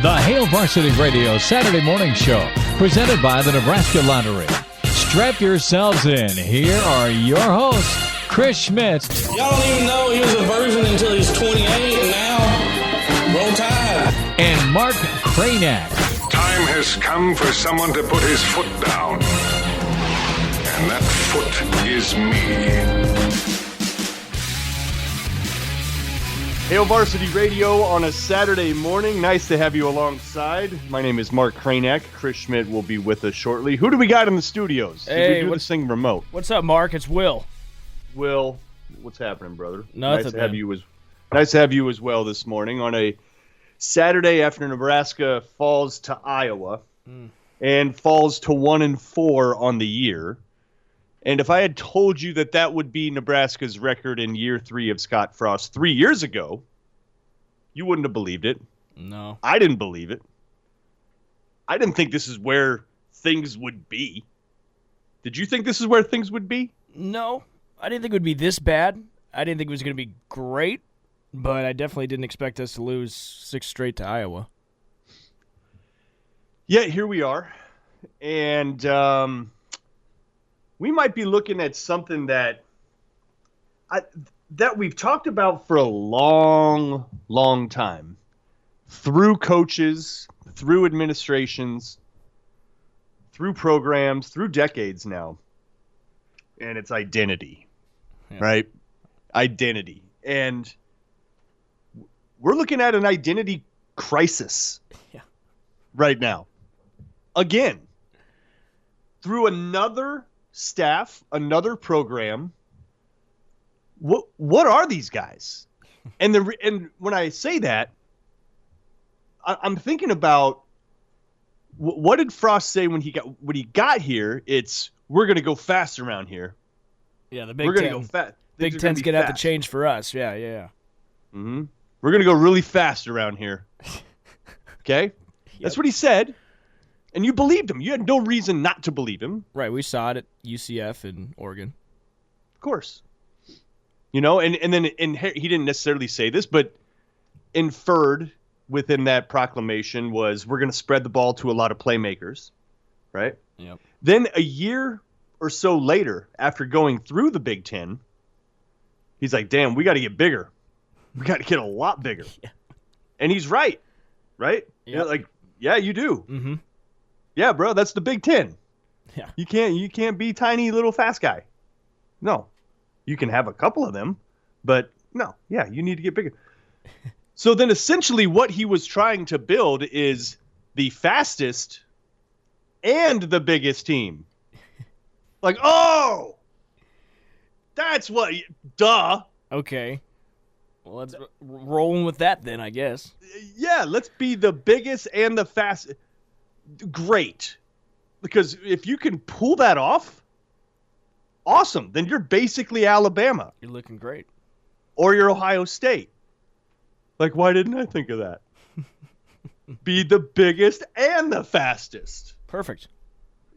The Hail Varsity Radio Saturday Morning Show, presented by the Nebraska Lottery. Strap yourselves in. Here are your hosts, Chris Schmidt. Y'all don't even know he was a virgin until he's 28, and now, roll tide. And Mark Kraynak. Time has come for someone to put his foot down. And that foot is me. Hail Varsity Radio on a Saturday morning. Nice to have you alongside. My name is Mark Kraynak. Chris Schmidt will be with us shortly. Who do we got in the studios? Hey, Did we do this thing remote? What's up, Mark? It's Will. Will, what's happening, brother? Nothing, nice to have you as well this morning on a Saturday after Nebraska falls to Iowa and falls to 1-4 on the year. And if I had told you that that would be Nebraska's record in year 3 of Scott Frost 3 years ago, you wouldn't have believed it. No. I didn't believe it. I didn't think this is where things would be. Did you think this is where things would be? No. I didn't think it would be this bad. I didn't think it was going to be great, but I definitely didn't expect us to lose 6 straight to Iowa. Yeah, here we are. And we might be looking at something that we've talked about for a long, long time. Through coaches, through administrations, through programs, through decades now. And it's identity, right? Identity. And we're looking at an identity crisis right now. Again, through another staff, another program. What are these guys? And when I say that, I'm thinking about what did Frost say when he got here? It's we're going to go fast around here. Yeah, the Big We're Ten. going to go fast. Big Ten's going to have to change for us. Yeah. Mm-hmm. We're going to go really fast around here. Okay? That's what he said. And you believed him. You had no reason not to believe him. Right, we saw it at UCF in Oregon. Of course. You know, and he didn't necessarily say this, but inferred within that proclamation was we're going to spread the ball to a lot of playmakers, right? Yep. Then a year or so later, after going through the Big Ten, he's like, damn, we got to get bigger. We got to get a lot bigger. Yeah. And he's right? Yep. You know, yeah, you do. Mm-hmm. Yeah, bro, that's the Big Ten. Yeah. You can't be tiny little fast guy. No. You can have a couple of them, but no. Yeah, you need to get bigger. So then essentially what he was trying to build is the fastest and the biggest team. Like, oh, that's what, duh. Okay. Well, let's rolling with that then, I guess. Yeah, let's be the biggest and the fastest. Great. Because if you can pull that off, awesome. Then you're basically Alabama. You're looking great. Or you're Ohio State. Like, why didn't I think of that? Be the biggest and the fastest. Perfect.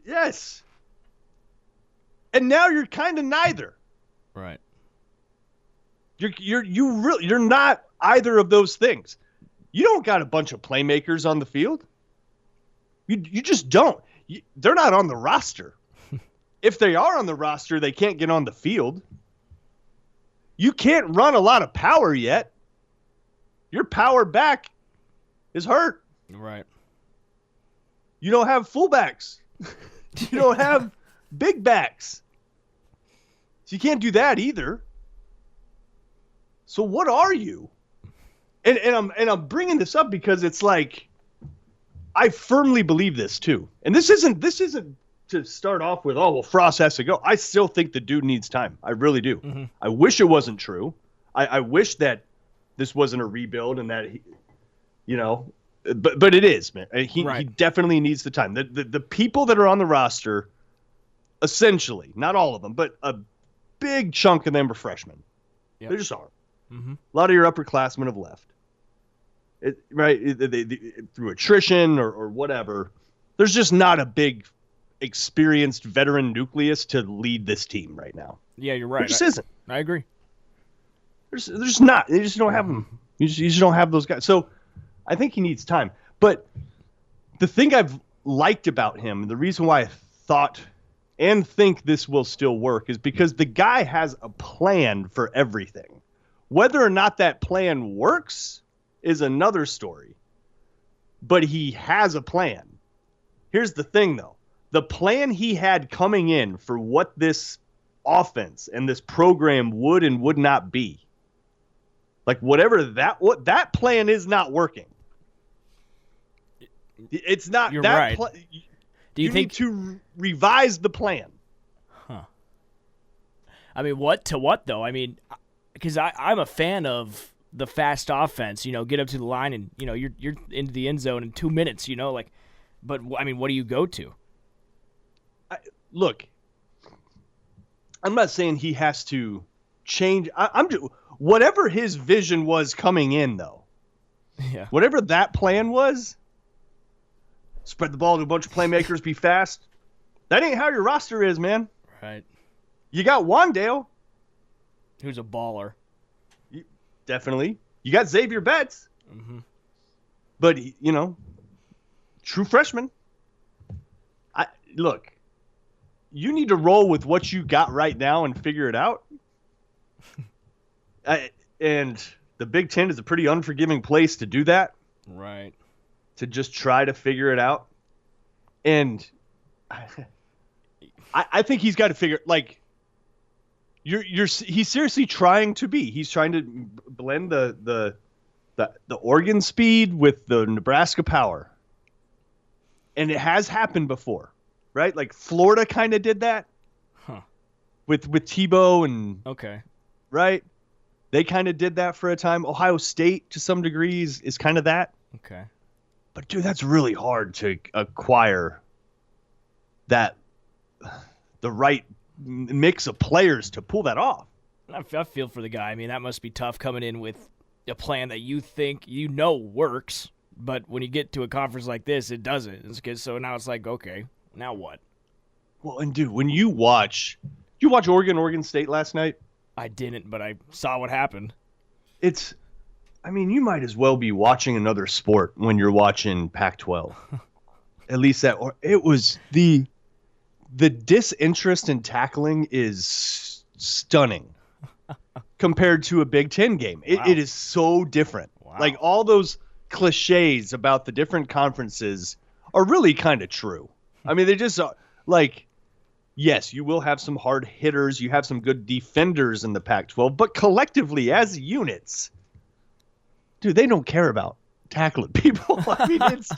Yes. And now you're kind of neither. Right. You're not either of those things. You don't got a bunch of playmakers on the field. You just don't. They're not on the roster. If they are on the roster, they can't get on the field. You can't run a lot of power yet. Your power back is hurt. Right. You don't have fullbacks. You don't have big backs. So you can't do that either. So what are you? And I'm bringing this up because it's like I firmly believe this too. And this isn't to start off with, oh, well, Frost has to go. I still think the dude needs time. I really do. Mm-hmm. I wish it wasn't true. I wish that this wasn't a rebuild and that, but it is, man. He definitely needs the time. The people that are on the roster, essentially, not all of them, but a big chunk of them are freshmen. Yep. They just are. Mm-hmm. A lot of your upperclassmen have left. Through attrition or whatever. There's just not a big experienced veteran nucleus to lead this team right now. Yeah, you're right. There just isn't. I agree. There's not. They just don't have them. You just don't have those guys. So I think he needs time. But the thing I've liked about him, the reason why I thought and think this will still work, is because the guy has a plan for everything. Whether or not that plan works is another story. But he has a plan. Here's the thing, though. The plan he had coming in for what this offense and this program would and would not be, like whatever what that plan is, not working. It's not. You're that right. Do you think need to revise the plan? Huh. I mean, what though? I mean, because I'm a fan of the fast offense. Get up to the line and you're into the end zone in 2 minutes. But I mean, what do you go to? Look, I'm not saying he has to change. I'm just, whatever his vision was coming in, though. Yeah. Whatever that plan was, spread the ball to a bunch of playmakers, be fast. That ain't how your roster is, man. Right. You got Wandale, who's a baller. Definitely. You got Xavier Betts. Mm-hmm. But, true freshman. Look, you need to roll with what you got right now and figure it out. And the Big Ten is a pretty unforgiving place to do that. Right. To just try to figure it out. And I think he's got to figure, like, he's seriously trying to be. He's trying to blend the Oregon speed with the Nebraska power. And it has happened before, right? Like Florida kind of did that. Huh. With Tebow and okay. Right? They kind of did that for a time. Ohio State to some degrees is kind of that. Okay. But dude, that's really hard to acquire the right mix of players to pull that off. I feel for the guy. I mean, that must be tough coming in with a plan that you think works, but when you get to a conference like this, it doesn't. So now it's like, okay, now what? Well, and dude, when you watch Oregon State last night? I didn't, but I saw what happened. You might as well be watching another sport when you're watching Pac-12. At least it was the disinterest in tackling is stunning compared to a Big Ten game. Wow. It is so different. Wow. Like all those cliches about the different conferences are really kind of true. I mean, they just are, like, yes, you will have some hard hitters. You have some good defenders in the Pac-12, but collectively as units, dude, they don't care about tackling people. I mean, it's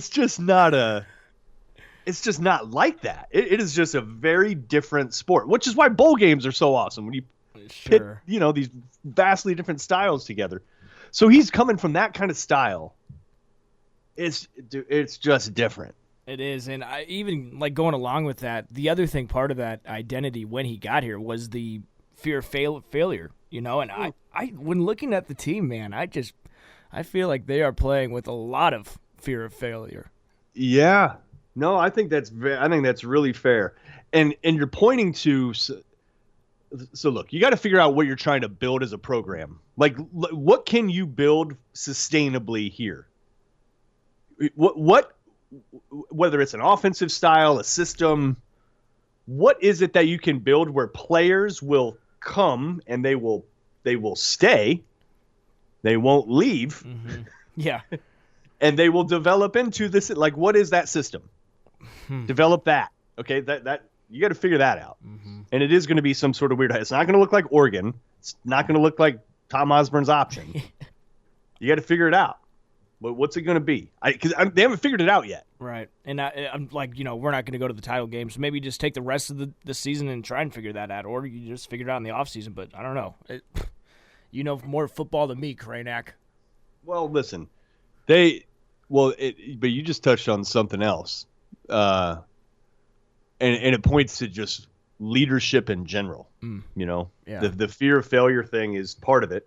just not like that. It is just a very different sport, which is why bowl games are so awesome when you pit, these vastly different styles together. So he's coming from that kind of style. It's just different. It is, and I even like going along with that. The other thing, part of that identity when he got here was the fear of failure. And I when looking at the team, man, I feel like they are playing with a lot of fear of failure. Yeah, no, I think that's really fair, and you're pointing to. So look, you got to figure out what you're trying to build as a program. Like, what can you build sustainably here? What whether it's an offensive style, a system, what is it that you can build where players will come and they will stay, they won't leave, mm-hmm. Yeah, and they will develop into this. Like, what is that system? Develop that. Okay, that you got to figure that out. Mm-hmm. And it is going to be some sort of weird. It's not going to look like Oregon. It's not going to look like Tom Osborne's option. You got to figure it out. But what's it going to be? Because they haven't figured it out yet. Right. And I'm like, we're not going to go to the title game, so maybe just take the rest of the season and try and figure that out, or you just figure it out in the offseason. But I don't know. You know more football than me, Kraynak. Well, listen. But you just touched on something else. And it points to just leadership in general. Yeah. The fear of failure thing is part of it.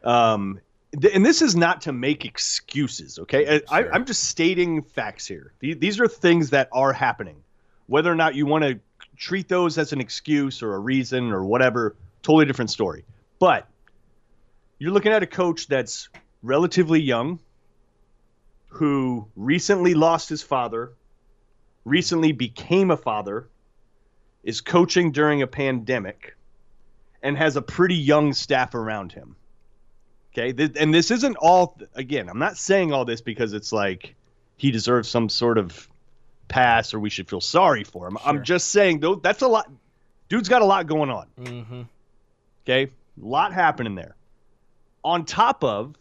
And this is not to make excuses, okay? Sure. I'm just stating facts here. These are things that are happening. Whether or not you want to treat those as an excuse or a reason or whatever, totally different story. But you're looking at a coach that's relatively young, who recently lost his father, recently became a father, is coaching during a pandemic, and has a pretty young staff around him. Okay, and this isn't all, again, I'm not saying all this because it's like he deserves some sort of pass or we should feel sorry for him. Sure. I'm just saying, though, that's a lot. Dude's got a lot going on. Mm-hmm. Okay, a lot happening there. On top of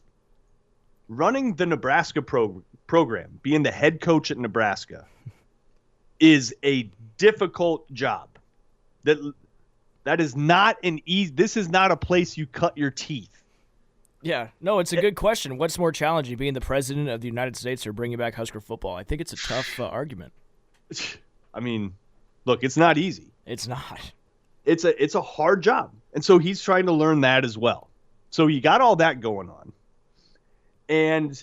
running the Nebraska program, being the head coach at Nebraska, is a difficult job. That is not an easy. This is not a place you cut your teeth. Yeah, no, it's a good question. What's more challenging, being the president of the United States or bringing back Husker football? I think it's a tough argument. I mean, look, it's not easy. It's not. It's a hard job, and so he's trying to learn that as well. So you got all that going on, and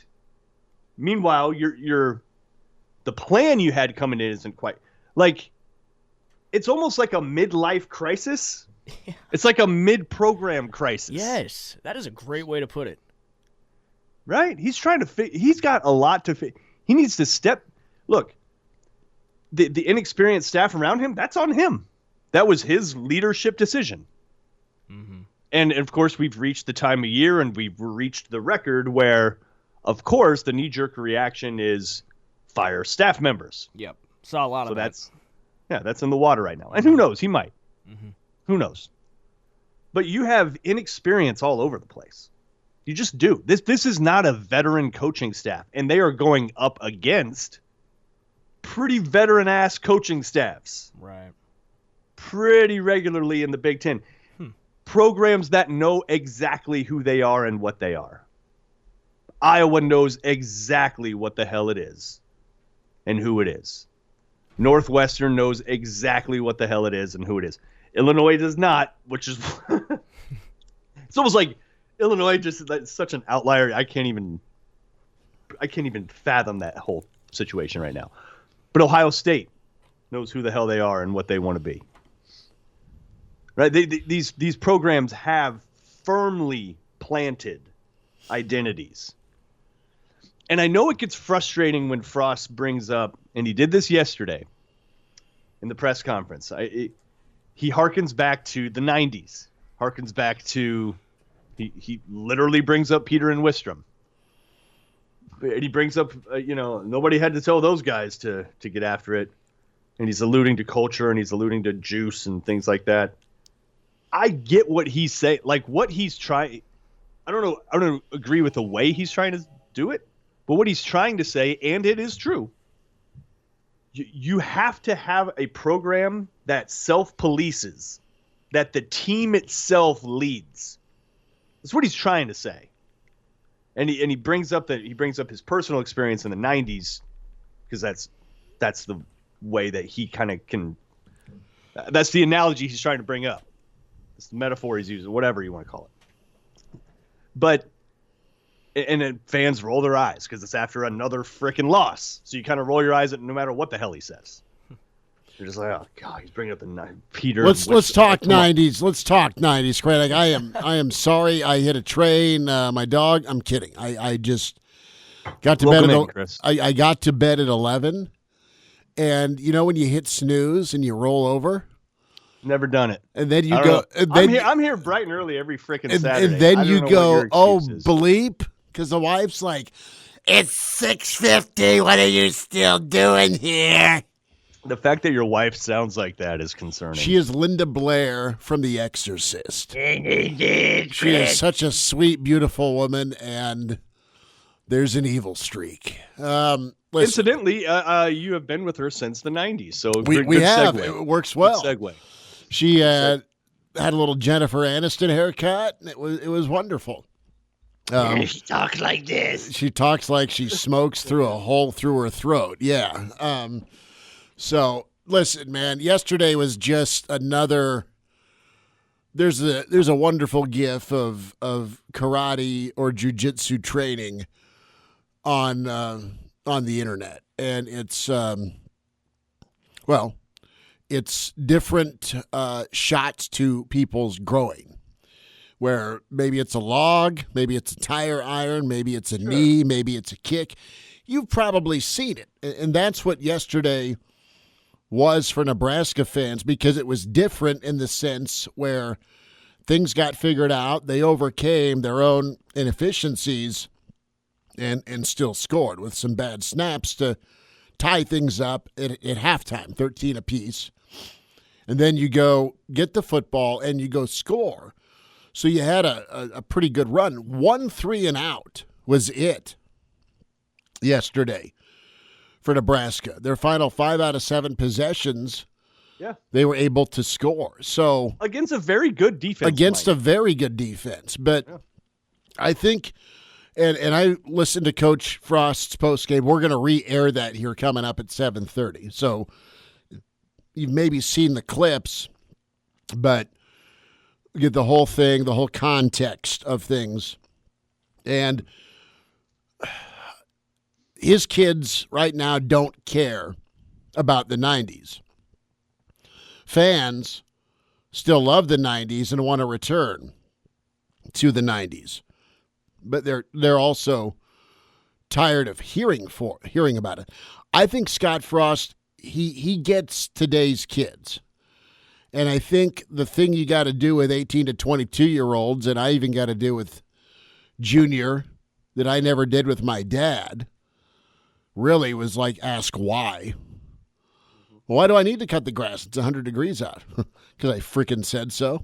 meanwhile, the plan you had coming in isn't quite like. It's almost like a midlife crisis. Yeah. It's like a mid-program crisis. Yes, that is a great way to put it. Right? He's trying to he's got a lot to fit. He needs to look, the inexperienced staff around him, that's on him. That was his leadership decision. Mm-hmm. And of course, we've reached the time of year and we've reached the record where, of course, the knee-jerk reaction is fire staff members. Yep. Saw a lot of that. That's in the water right now. And who knows? He might. Mm-hmm. Who knows? But you have inexperience all over the place. You just do. This is not a veteran coaching staff, and they are going up against pretty veteran-ass coaching staffs. Right. Pretty regularly in the Big Ten. Programs that know exactly who they are and what they are. Iowa knows exactly what the hell it is and who it is. Northwestern knows exactly what the hell it is and who it is. Illinois does not, which is it's almost like Illinois just that's such an outlier. I can't even fathom that whole situation right now. But Ohio State knows who the hell they are and what they want to be. Right? These programs have firmly planted identities. And I know it gets frustrating when Frost brings up, and he did this yesterday in the press conference. He harkens back to the 90s, harkens back to, he literally brings up Peter and Wistrom. And he brings up, nobody had to tell those guys to get after it. And he's alluding to culture and he's alluding to juice and things like that. I get what he's saying, like what he's trying. I don't agree with the way he's trying to do it, but what he's trying to say, and it is true, you have to have a program that self-polices, that the team itself leads. That's what he's trying to say. And he brings up his personal experience in the 90s because that's the way that he kind of can. That's the analogy he's trying to bring up. It's the metaphor he's using, whatever you want to call it. But and then fans roll their eyes because it's after another freaking loss. So you kind of roll your eyes at no matter what the hell he says. You're just like, oh god, he's bringing up the Peter. Let's talk 90s. Let's talk 90s, Kraynak. I am sorry. I hit a train. My dog. I'm kidding. I just got to bed. I got to bed at 11, and you know when you hit snooze and you roll over. Never done it. And then you go. I'm here bright and early every freaking Saturday. And then you go, oh bleep, because the wife's like, it's 6:50. What are you still doing here? The fact that your wife sounds like that is concerning. She is Linda Blair from The Exorcist. She is such a sweet, beautiful woman, and there's an evil streak. Incidentally, you have been with her since the 90s, so we have. Segue. It works well. Good segue. She had a little Jennifer Aniston haircut, and it was wonderful. She talks like this. She talks like she smokes through a hole through her throat. Yeah. So listen, man. Yesterday was just another. There's a wonderful gif of karate or jiu-jitsu training on the internet, and it's it's different shots to people's growing, where maybe it's a log, maybe it's a tire iron, maybe it's a knee, maybe it's a kick. you've probably seen it. And that's what yesterday was for Nebraska fans, because it was different in the sense where things got figured out. They overcame their own inefficiencies and still scored with some bad snaps to tie things up at halftime, 13 apiece. And then you go get the football and you go score. So you had a pretty good run. 1 3-and-out was it yesterday for Nebraska. Their final 5 out of 7 possessions, they were able to score. So against a very good defense. Against a very good defense. But I think, and I listened to Coach Frost's postgame. We're going to re-air that here coming up at 7:30. So you've maybe seen the clips, but get the whole thing, the whole context of things. And his kids right now don't care about the 90s. Fans still love the 90s and want to return to the 90s. But they're also tired of hearing about it. I think Scott Frost, he gets today's kids. And I think the thing you got to do with 18 to 22-year-olds, and I even got to do with Junior, that I never did with my dad, really was like, ask why. Why do I need to cut the grass? It's 100 degrees out. Because I freaking said so.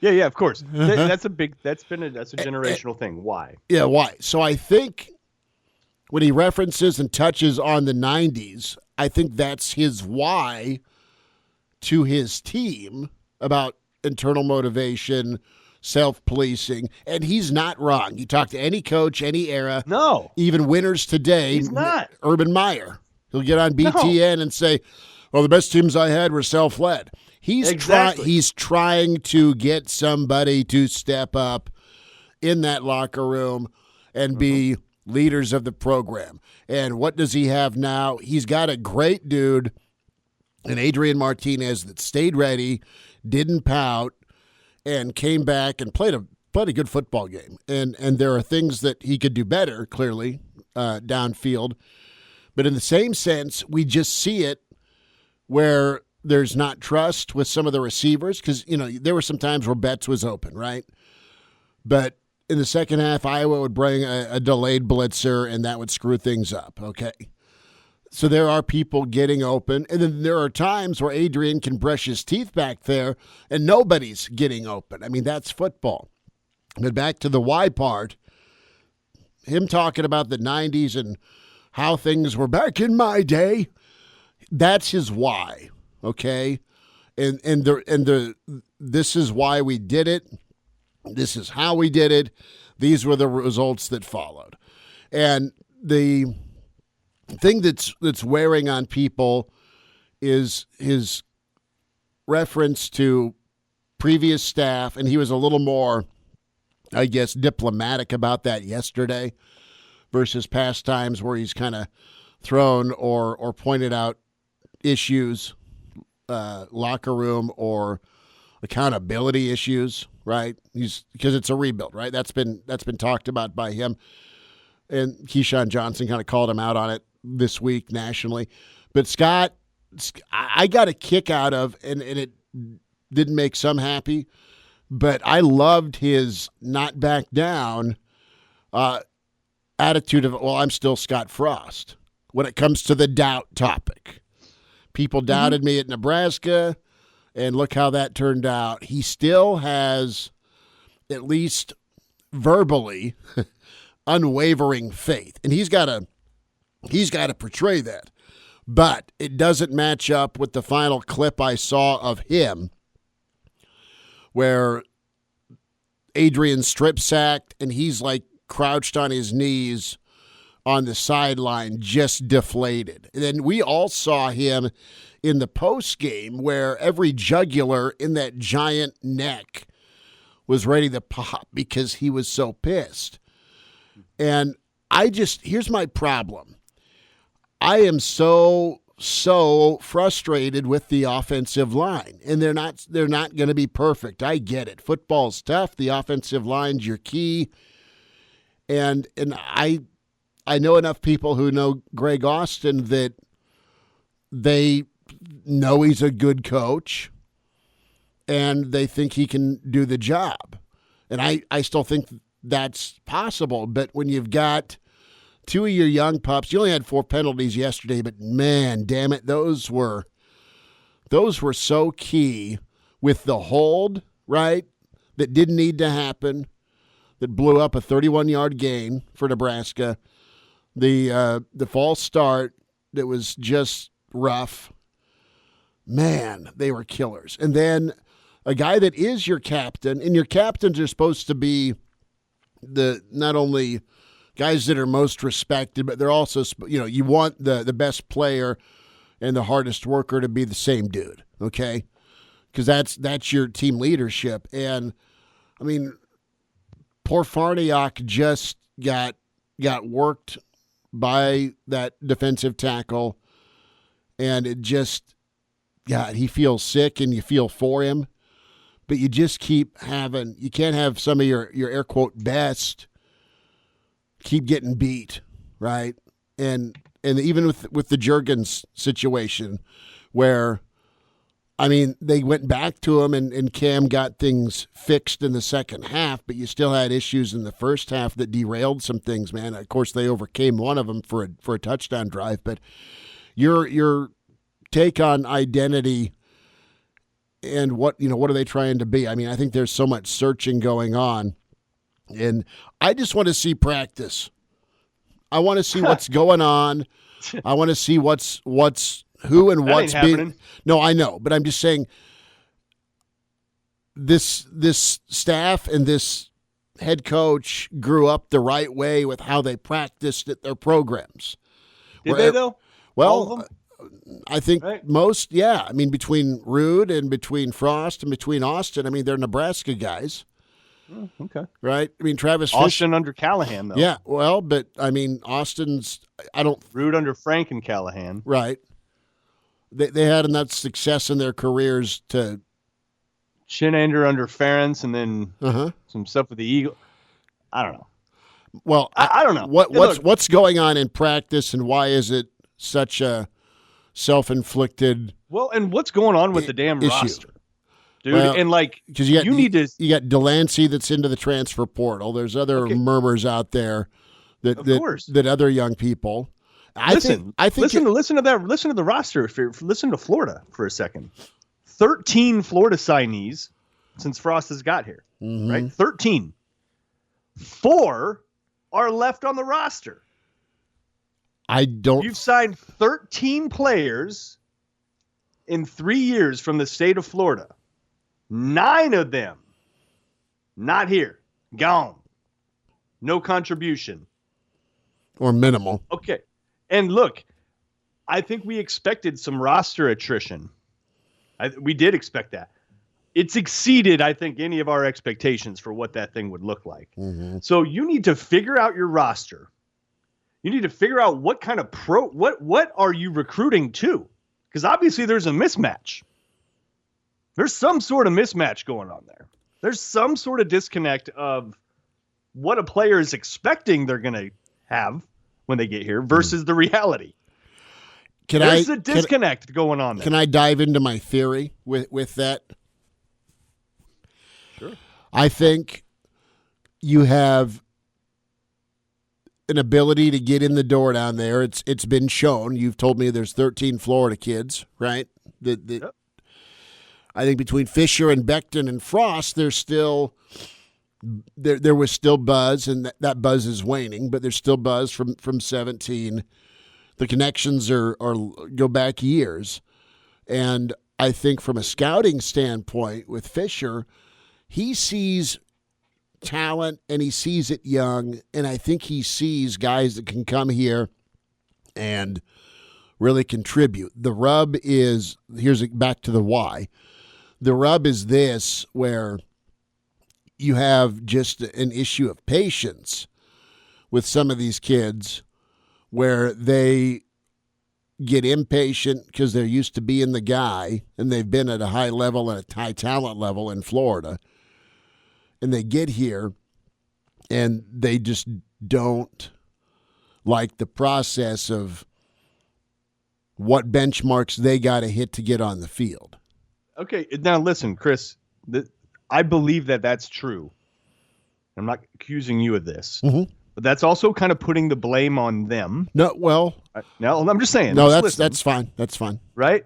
Yeah, of course. That's a generational thing. Why? Yeah, why? So I think when he references and touches on the 90s, I think that's his why to his team about internal motivation, self-policing, and he's not wrong. You talk to any coach, any era, no, even winners today, he's not. Urban Meyer, he'll get on BTN and say, well, the best teams I had were self-led. He's trying to get somebody to step up in that locker room and be leaders of the program. And what does he have now? He's got a great dude, and Adrian Martinez, that stayed ready, didn't pout, and came back and played a good football game. And there are things that he could do better, clearly, downfield. But in the same sense, we just see it where there's not trust with some of the receivers, because, there were some times where Betts was open, right? But in the second half, Iowa would bring a delayed blitzer, and that would screw things up, okay? So there are people getting open, and then there are times where Adrian can brush his teeth back there, and nobody's getting open. I mean, that's football. But back to the why part, him talking about the 90s and how things were back in my day, that's his why, okay? And this is why we did it. This is how we did it. These were the results that followed. And the thing that's wearing on people is his reference to previous staff, and he was a little more, I guess, diplomatic about that yesterday versus past times where he's kind of thrown or pointed out issues, locker room or accountability issues, right? Because it's a rebuild, right? That's been talked about by him. And Keyshawn Johnson kind of called him out on it this week nationally. But Scott, I got a kick out of, and it didn't make some happy, but I loved his not back down attitude of, well, I'm still Scott Frost when it comes to the doubt topic. People doubted me at Nebraska, and look how that turned out. He still has, at least verbally, unwavering faith, and he's got to portray that. But it doesn't match up with the final clip I saw of him where Adrian strip sacked and he's like crouched on his knees on the sideline, just deflated. And then we all saw him in the post game where every jugular in that giant neck was ready to pop because he was so pissed. And here's my problem. I am so frustrated with the offensive line, and they're not going to be perfect. I get it. Football's tough. The offensive line's your key. And I know enough people who know Greg Austin that they know he's a good coach and they think he can do the job. And I still think that's possible. But when you've got two of your young pups, you only had 4 penalties yesterday, but man, damn it, those were so key with the hold, right, that didn't need to happen, that blew up a 31-yard gain for Nebraska. The false start that was just rough. Man, they were killers. And then a guy that is your captain, and your captains are supposed to be not only guys that are most respected, but they're also, you want the best player and the hardest worker to be the same dude, okay? Because that's your team leadership. And, I mean, poor Farniok just got worked by that defensive tackle, and it just, God, he feels sick, and you feel for him. But you just keep having – you can't have some of your air quote best keep getting beat, right? And even with the Juergens situation where, I mean, they went back to him and Cam got things fixed in the second half, but you still had issues in the first half that derailed some things, man. Of course, they overcame one of them for a touchdown drive. But your take on identity – and what are they trying to be? I mean, I think there's so much searching going on, and I just want to see practice. I want to see what's going on. I want to see what's who and what's being. Happening. No, I know, but I'm just saying this staff and this head coach grew up the right way with how they practiced at their programs. Did they though? Well. All of them? I think right. Most, yeah. I mean, between Rude and between Frost and between Austin, I mean, they're Nebraska guys. Oh, okay. Right? I mean, Travis Austin Fish, under Callahan, though. Yeah, well, but, I mean, Austin's, Rude under Frank and Callahan. Right. They had enough success in their careers to. Chinander under Ferentz, and then some stuff with the Eagle. I don't know. Well, I don't know. What's going on in practice, and why is it such a self-inflicted and what's going on with the damn issue. Roster, dude? Well, and because you got Delancey that's into the transfer portal. There's other murmurs out there that other young people. Listen to the roster. Listen to Florida for a second. 13 Florida signees since Frost has got here, right? 13. 4 are left on the roster. You've signed 13 players in 3 years from the state of Florida. 9 of them not here. Gone. No contribution. Or minimal. Okay. And look, I think we expected some roster attrition. We did expect that. It's exceeded, I think, any of our expectations for what that thing would look like. So you need to figure out your roster. You need to figure out what kind of what are you recruiting to? Because obviously there's a mismatch. There's some sort of mismatch going on there. There's some sort of disconnect of what a player is expecting they're going to have when they get here versus the reality. There's a disconnect going on there. Can I dive into my theory with that? Sure. I think you have an ability to get in the door down there. It's been shown. You've told me there's 13 Florida kids, right? Yep. I think between Fisher and Becton and Frost, there's still there was still buzz, and that buzz is waning, but there's still buzz from 17. The connections are go back years, and I think from a scouting standpoint with Fisher, he sees talent and he sees it young, and I think he sees guys that can come here and really contribute. The rub is, back to the why. The rub is this, where you have just an issue of patience with some of these kids, where they get impatient because they're used to being the guy, and they've been at a high level and a high talent level in Florida. And they get here, and they just don't like the process of what benchmarks they got to hit to get on the field. Okay, now listen, Chris. I believe that that's true. I'm not accusing you of this, but that's also kind of putting the blame on them. No, well, now I'm just saying. No, just that's fine. That's fine. Right?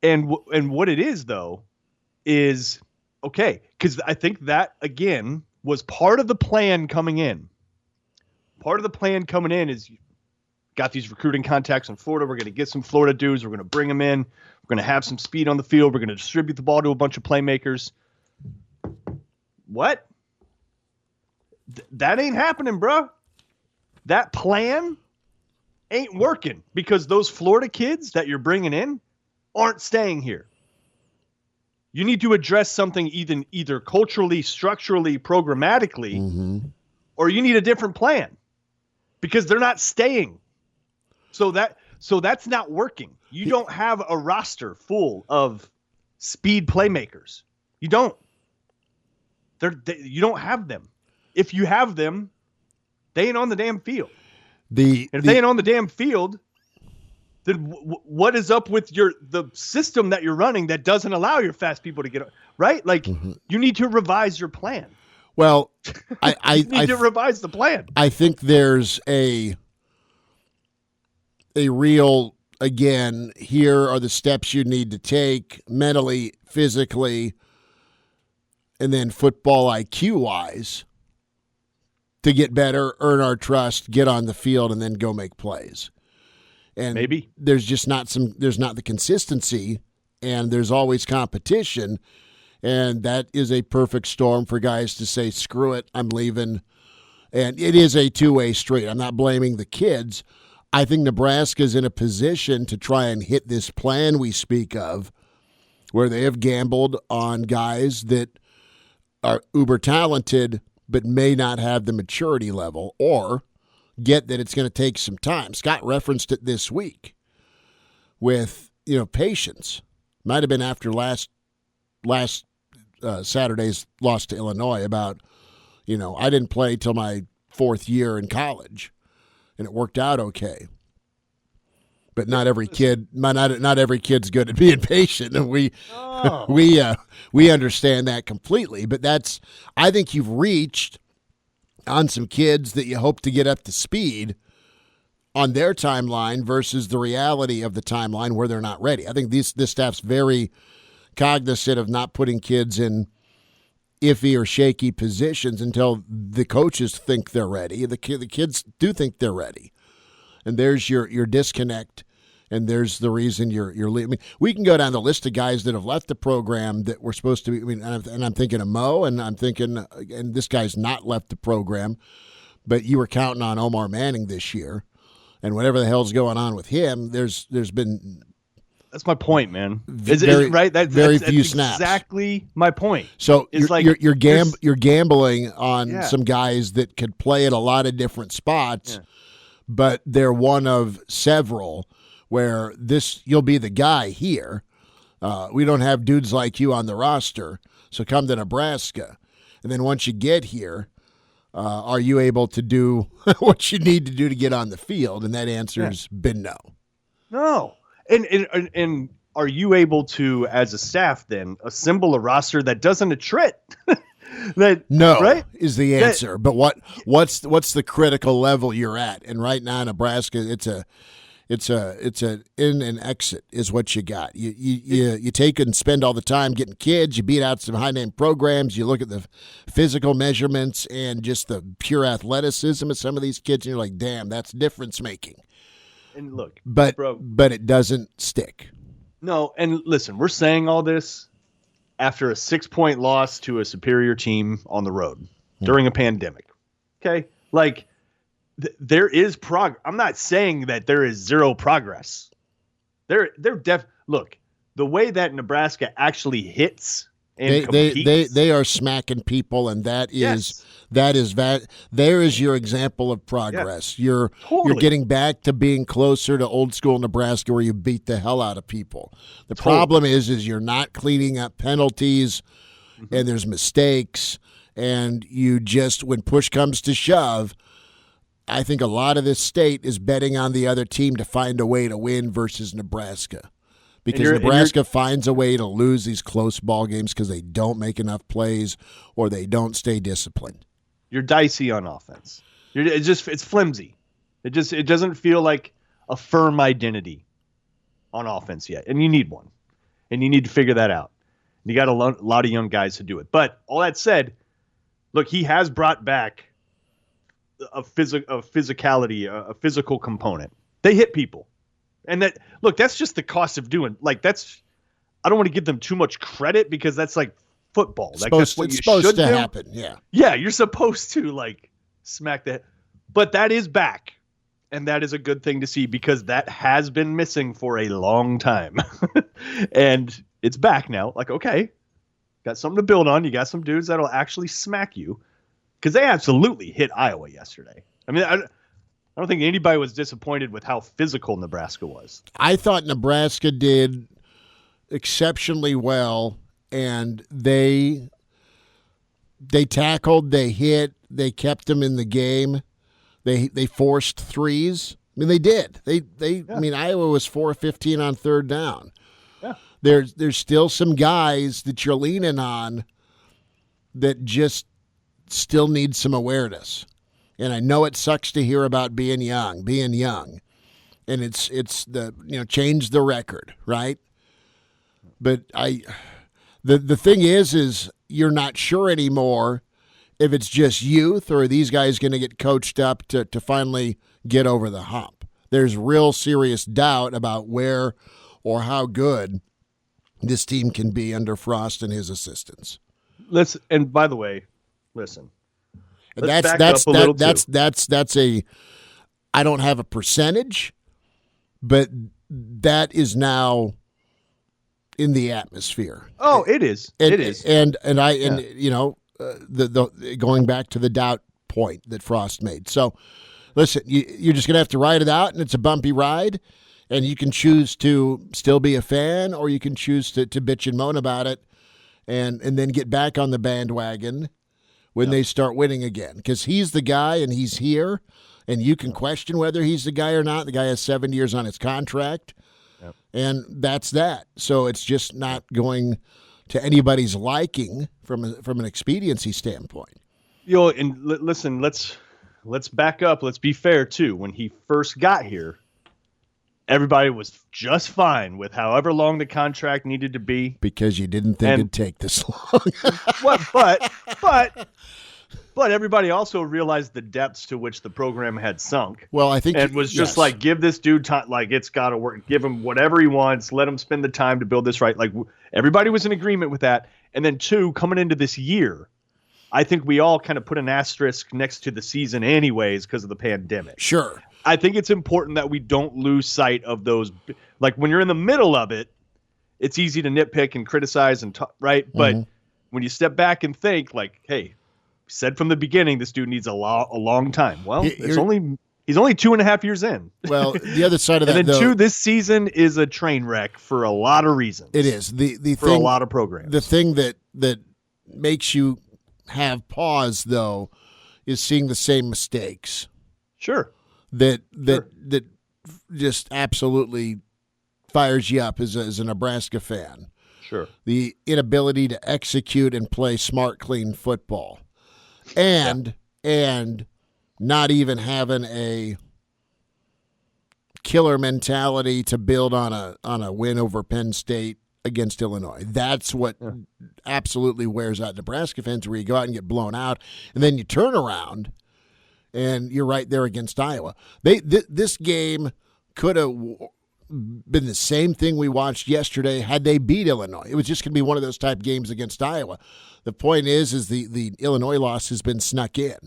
And what it is though is okay, because I think that again was part of the plan coming in. Part of the plan coming in is got these recruiting contacts in Florida. We're going to get some Florida dudes. We're going to bring them in. We're going to have some speed on the field. We're going to distribute the ball to a bunch of playmakers. What? That ain't happening, bro. That plan ain't working because those Florida kids that you're bringing in aren't staying here. You need to address something either culturally, structurally, programmatically, or you need a different plan because they're not staying. So that's not working. You don't have a roster full of speed playmakers. You don't. You don't have them. If you have them, they ain't on the damn field. If they ain't on the damn field, then what is up with the system that you're running that doesn't allow your fast people to get on, right? Like you need to revise your plan. Well, I need to revise the plan. I think there's a real, again, here are the steps you need to take mentally, physically, and then football IQ wise to get better, earn our trust, get on the field, and then go make plays. And maybe there's just not the consistency, and there's always competition, and that is a perfect storm for guys to say, screw it, I'm leaving. And it is a two-way street. I'm not blaming the kids. I think Nebraska's in a position to try and hit this plan we speak of, where they have gambled on guys that are uber talented but may not have the maturity level, or get that it's going to take some time. Scott referenced it this week with, patience. Might have been after last Saturday's loss to Illinois about, I didn't play till my 4th year in college, and it worked out okay. But not every kid's good at being patient, and we understand that completely. But I think you've reached on some kids that you hope to get up to speed on their timeline versus the reality of the timeline where they're not ready. I think this staff's very cognizant of not putting kids in iffy or shaky positions until the coaches think they're ready. The kids do think they're ready, and there's your disconnect. And there's the reason you're leaving. I mean, we can go down the list of guys that have left the program that were supposed to be. I mean, and I'm thinking of Mo, and I'm thinking, and this guy's not left the program, but you were counting on Omar Manning this year, and whatever the hell's going on with him, there's been. That's my point, man. Right? That's few snaps. Exactly my point. So you're gambling on some guys that could play at a lot of different spots, but they're one of several. Where you'll be the guy here. We don't have dudes like you on the roster, so come to Nebraska. And then once you get here, are you able to do what you need to do to get on the field? And that answer's been no. No. And are you able to, as a staff, then assemble a roster that doesn't attrit? Right? Is the answer. But what's the critical level you're at? And right now, Nebraska, it's an in and exit is what you got. You take and spend all the time getting kids. You beat out some high-name programs. You look at the physical measurements and just the pure athleticism of some of these kids, and you're like, damn, that's difference-making. And look, but bro, it doesn't stick. No, and listen, we're saying all this after a 6-point loss to a superior team on the road during a pandemic. Okay? Like, there is progress. I'm not saying that there is zero progress. Look, the way that Nebraska actually hits and competes, they are smacking people, and there is your example of progress. Yeah, you're getting back to being closer to old school Nebraska where you beat the hell out of people. The problem is you're not cleaning up penalties, and there's mistakes, and you just, when push comes to shove, I think a lot of this state is betting on the other team to find a way to win versus Nebraska. Because Nebraska finds a way to lose these close ball games because they don't make enough plays or they don't stay disciplined. You're dicey on offense. It's flimsy. It doesn't feel like a firm identity on offense yet, and you need one, and you need to figure that out. You got a lot of young guys to do it. But all that said, look, he has brought back a physicality, a physical component. They hit people, and that's just the cost of doing. Like that's, I don't want to give them too much credit because that's like football. Like that's what you should do. Happen. Yeah. Yeah, you're supposed to like smack that, but that is back. And that is a good thing to see because that has been missing for a long time. And it's back now. Like, okay, got something to build on. You got some dudes that'll actually smack you because they absolutely hit Iowa yesterday. I mean, I don't think anybody was disappointed with how physical Nebraska was. I thought Nebraska did exceptionally well, and they tackled, they hit, they kept them in the game. They forced threes. I mean, they did. Yeah. I mean, Iowa was 4-15 on third down. Yeah. There's still some guys that you're leaning on that just still need some awareness. And I know it sucks to hear about being young. And it's the change the record, right? But the thing is you're not sure anymore if it's just youth or are these guys going to get coached up to finally get over the hump. There's real serious doubt about where or how good this team can be under Frost and his assistants. And by the way, listen. That's a I don't have a percentage, but that is now in the atmosphere. Oh, it is. It is. The going back to the doubt point that Frost made. So, listen, you're just going to have to ride it out, and it's a bumpy ride, and you can choose to still be a fan, or you can choose to bitch and moan about it, and then get back on the bandwagon when they start winning again. Because he's the guy, and he's here, and you can question whether he's the guy or not. The guy has 7 years on his contract, and that's that. So it's just not going to anybody's liking from an expediency standpoint. And listen, let's back up. Let's be fair too. When he first got here, everybody was just fine with however long the contract needed to be. Because you didn't think it'd take this long. But everybody also realized the depths to which the program had sunk. Well, I think it was just like, give this dude time. Like, it's got to work. Give him whatever he wants. Let him spend the time to build this right. Like, everybody was in agreement with that. And then, two, coming into this year, I think we all kind of put an asterisk next to the season anyways because of the pandemic. Sure. I think it's important that we don't lose sight of those. Like, when you're in the middle of it, it's easy to nitpick and criticize and talk, right? But when you step back and think, like, hey, said from the beginning, this dude needs a long time. Well, he's only 2.5 years in. Well, the other side of that, and then two, this season is a train wreck for a lot of reasons. It is for a lot of programs. The thing that makes you have pause, though, is seeing the same mistakes. Sure. That just absolutely fires you up as a Nebraska fan. Sure. The inability to execute and play smart, clean football. And not even having a killer mentality to build on a win over Penn State against Illinois. That's what absolutely wears out Nebraska fans, where you go out and get blown out, and then you turn around and you're right there against Iowa. This game could have been the same thing we watched yesterday had they beat Illinois. It was just going to be one of those type games against Iowa. The point is the Illinois loss has been snuck in,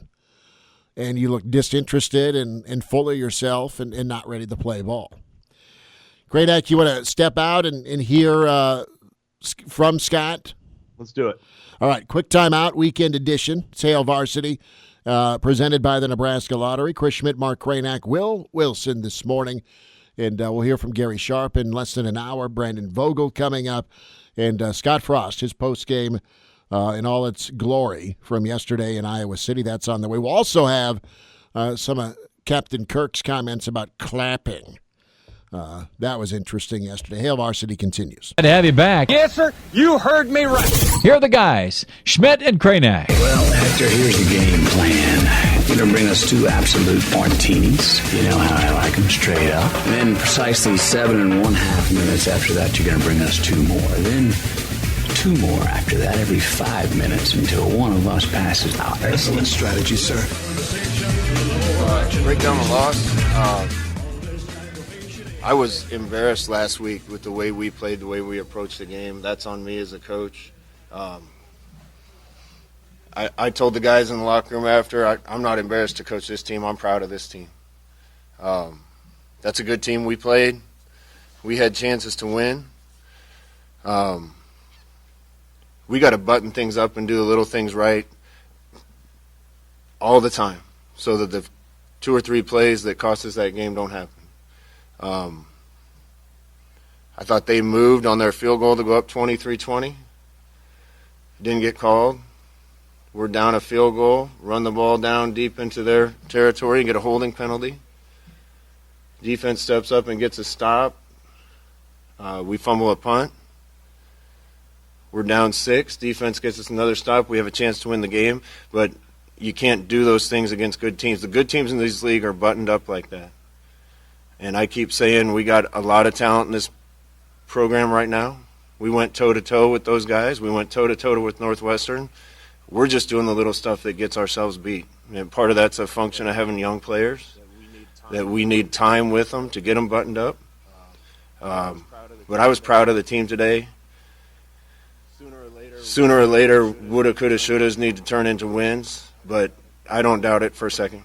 and you look disinterested and full of yourself and not ready to play ball. Kraynak, you want to step out and hear from Scott? Let's do it. All right, quick timeout, weekend edition, Hail Varsity, presented by the Nebraska Lottery. Chris Schmidt, Mark Kraynak, Will Wilson this morning. And we'll hear from Gary Sharp in less than an hour. Brandon Vogel coming up. And Scott Frost, his postgame in all its glory from yesterday in Iowa City. That's on the way. We'll also have some Captain Kirk's comments about clapping. That was interesting yesterday. Hail Varsity continues. Glad to have you back. Yes, sir. You heard me right. Here are the guys, Schmidt and Kraynak. Well, Hector, here's the game plan. You're going to bring us 2 absolute martinis. You know how I like them, straight up. And then precisely 7.5 minutes after that, you're going to bring us 2 more. Then 2 more after that every 5 minutes until one of us passes out. Excellent strategy, sir. Break down the loss. I was embarrassed last week with the way we played, the way we approached the game. That's on me as a coach. I told the guys in the locker room after, I'm not embarrassed to coach this team. I'm proud of this team. That's a good team we played. We had chances to win. We got to button things up and do the little things right all the time so that the 2 or 3 plays that cost us that game don't happen. I thought they moved on their field goal to go up 23-20. Didn't get called. We're down a field goal, run the ball down deep into their territory and get a holding penalty. Defense steps up and gets a stop. We fumble a punt. We're down 6. Defense gets us another stop. We have a chance to win the game, but you can't do those things against good teams. The good teams in this league are buttoned up like that. And I keep saying we got a lot of talent in this program right now. We went toe-to-toe with those guys. We went toe-to-toe with Northwestern. We're just doing the little stuff that gets ourselves beat. And part of that's a function of having young players, that we need time with them to get them buttoned up. But I was proud of the team today. Sooner or later, woulda, coulda, shouldas need to turn into wins, but I don't doubt it for a second.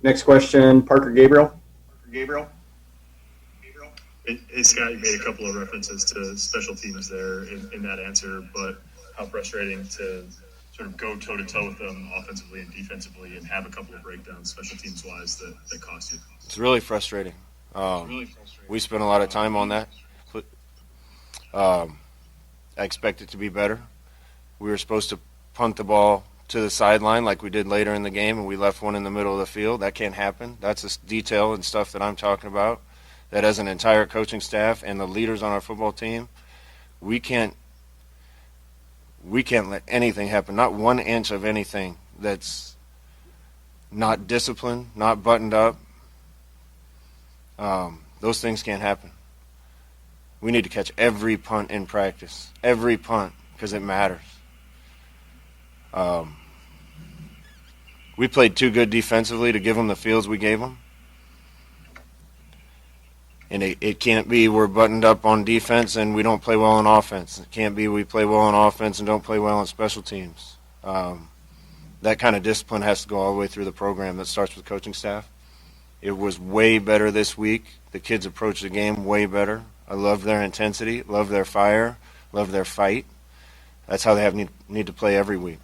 Next question, Parker Gabriel. Hey, Scott, you made a couple of references to special teams there in that answer, but how frustrating to sort of go toe-to-toe with them offensively and defensively and have a couple of breakdowns special teams-wise that cost you. It's really frustrating. We spent a lot of time on that. I expect it to be better. We were supposed to punt the ball to the sideline like we did later in the game, and we left one in the middle of the field. That can't happen. That's the detail and stuff that I'm talking about. That as an entire coaching staff and the leaders on our football team, we can't let anything happen, not 1 inch of anything that's not disciplined, not buttoned up. Those things can't happen. We need to catch every punt in practice, every punt, because it matters. We played too good defensively to give them the fields we gave them. And it can't be we're buttoned up on defense and we don't play well on offense. It can't be we play well on offense and don't play well on special teams. That kind of discipline has to go all the way through the program. That starts with coaching staff. It was way better this week. The kids approached the game way better. I love their intensity, love their fire, love their fight. That's how they need to play every week.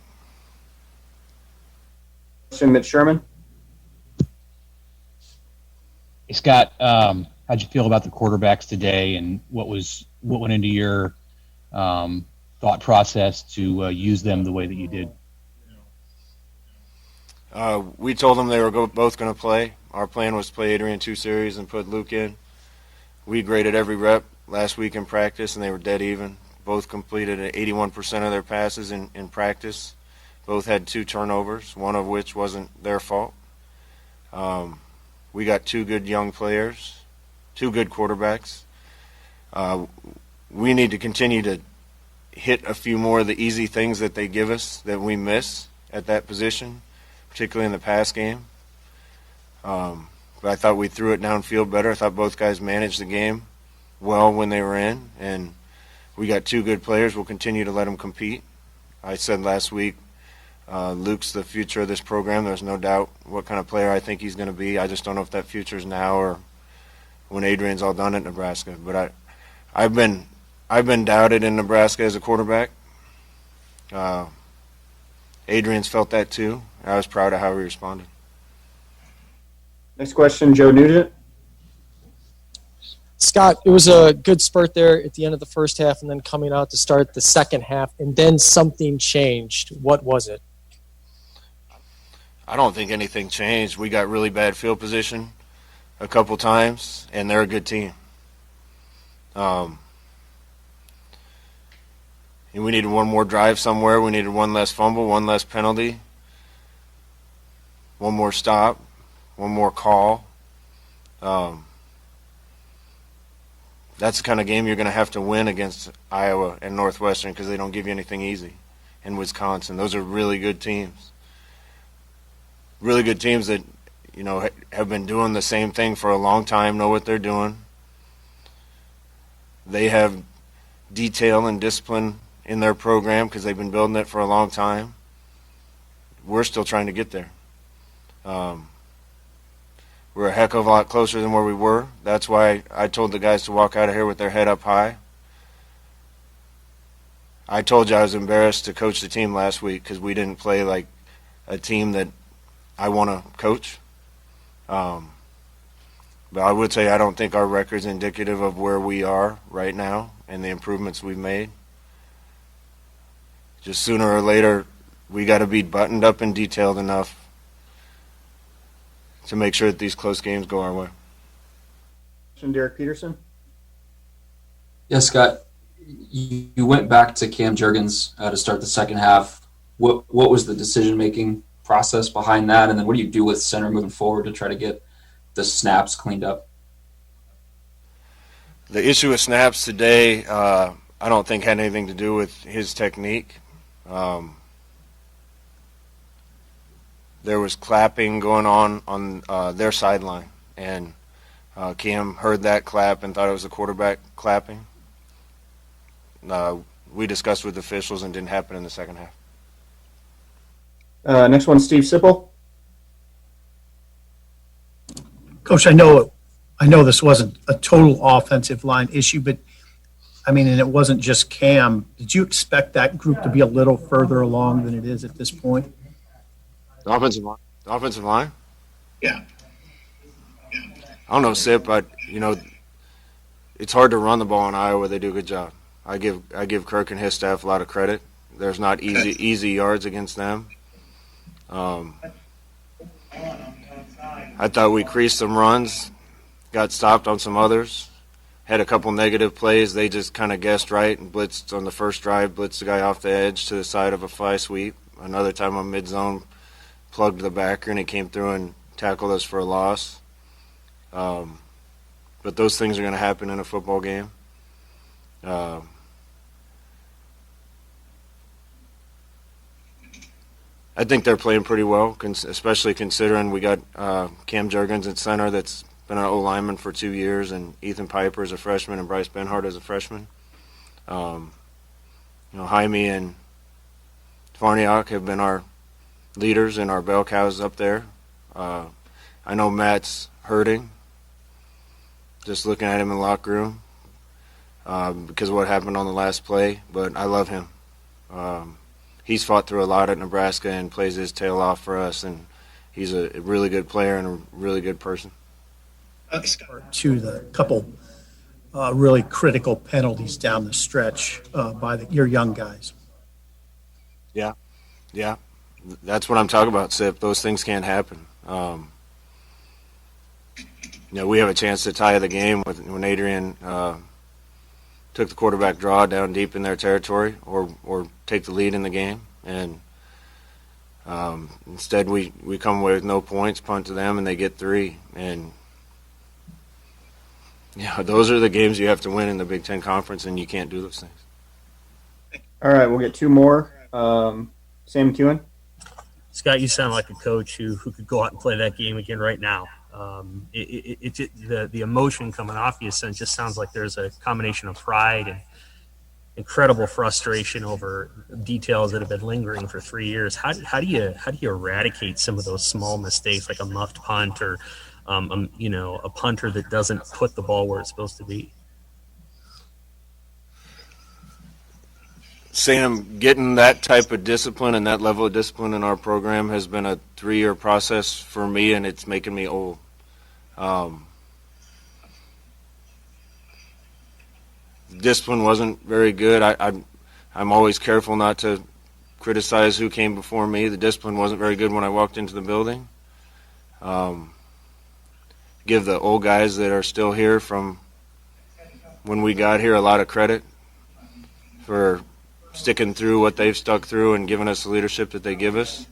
Mitch Sherman. Hey, Scott, how'd you feel about the quarterbacks today, and what went into your thought process to use them the way that you did? We told them they were both going to play. Our plan was to play Adrian 2 series and put Luke in. We graded every rep last week in practice, and they were dead even. Both completed 81% of their passes in practice. Both had 2 turnovers, one of which wasn't their fault. We got 2 good young players, 2 good quarterbacks. We need to continue to hit a few more of the easy things that they give us that we miss at that position, particularly in the pass game. But I thought we threw it downfield better. I thought both guys managed the game well when they were in, and we got 2 good players. We'll continue to let them compete. I said last week, Luke's the future of this program. There's no doubt what kind of player I think he's going to be. I just don't know if that future is now or when Adrian's all done at Nebraska. But I've been doubted in Nebraska as a quarterback. Adrian's felt that too. I was proud of how he responded. Next question, Joe Nugent. Scott, it was a good spurt there at the end of the first half and then coming out to start the second half, and then something changed. What was it? I don't think anything changed. We got really bad field position a couple times, and they're a good team. And we needed one more drive somewhere. We needed one less fumble, one less penalty, one more stop, one more call. That's the kind of game you're going to have to win against Iowa and Northwestern because they don't give you anything easy. And Wisconsin, those are really good teams. Really good teams that, you know, have been doing the same thing for a long time, know what they're doing. They have detail and discipline in their program because they've been building it for a long time. We're still trying to get there. We're a heck of a lot closer than where we were. That's why I told the guys to walk out of here with their head up high. I told you I was embarrassed to coach the team last week because we didn't play like a team that I want to coach. But I would say I don't think our record's indicative of where we are right now and the improvements we've made. Just sooner or later, we got to be buttoned up and detailed enough to make sure that these close games go our way. Derek Peterson. Yes, Scott. You went back to Cam Jurgens to start the second half. What was the decision-making process behind that? And then what do you do with center moving forward to try to get the snaps cleaned up? The issue with snaps today, I don't think had anything to do with his technique. There was clapping going on their sideline, and Cam heard that clap and thought it was the quarterback clapping. We discussed with officials and didn't happen in the second half. Next one, Steve Sipple. Coach, I know this wasn't a total offensive line issue, but I mean, and it wasn't just Cam. Did you expect that group to be a little further along than it is at this point? The offensive line? The offensive line? Yeah. I don't know, Sip, but, you know, it's hard to run the ball in Iowa. They do a good job. I give Kirk and his staff a lot of credit. There's not easy yards against them. I thought we creased some runs, got stopped on some others, had a couple negative plays. They just kind of guessed right and blitzed on the first drive, blitzed the guy off the edge to the side of a fly sweep. Another time on mid-zone, plugged the backer, and he came through and tackled us for a loss. But those things are going to happen in a football game. I think they're playing pretty well, especially considering we got Cam Jurgens at center that's been an O-lineman for 2 years, and Ethan Piper is a freshman, and Bryce Benhart is a freshman. Jaime and Farniak have been our leaders and our bell cows up there. I know Matt's hurting, just looking at him in the locker room because of what happened on the last play, but I love him. He's fought through a lot at Nebraska and plays his tail off for us, and he's a really good player and a really good person. To the couple really critical penalties down the stretch by your young guys. Yeah. That's what I'm talking about, Sip. Those things can't happen. We have a chance to tie the game when Adrian took the quarterback draw down deep in their territory or take the lead in the game. And instead we come away with no points, punt to them, and they get 3. And those are the games you have to win in the Big Ten Conference, and you can't do those things. All right, we'll get 2 more. Sam McEwen. Scott, you sound like a coach who could go out and play that game again right now. The emotion coming off you just sounds like there's a combination of pride and incredible frustration over details that have been lingering for 3 years. How do you eradicate some of those small mistakes, like a muffed punt or a punter that doesn't put the ball where it's supposed to be? Sam, getting that type of discipline and that level of discipline in our program has been a 3-year process for me, and it's making me old. Discipline wasn't very good. I'm always careful not to criticize who came before me. The discipline wasn't very good when I walked into the building. Give the old guys that are still here from when we got here a lot of credit for sticking through what they've stuck through and giving us the leadership that they give us.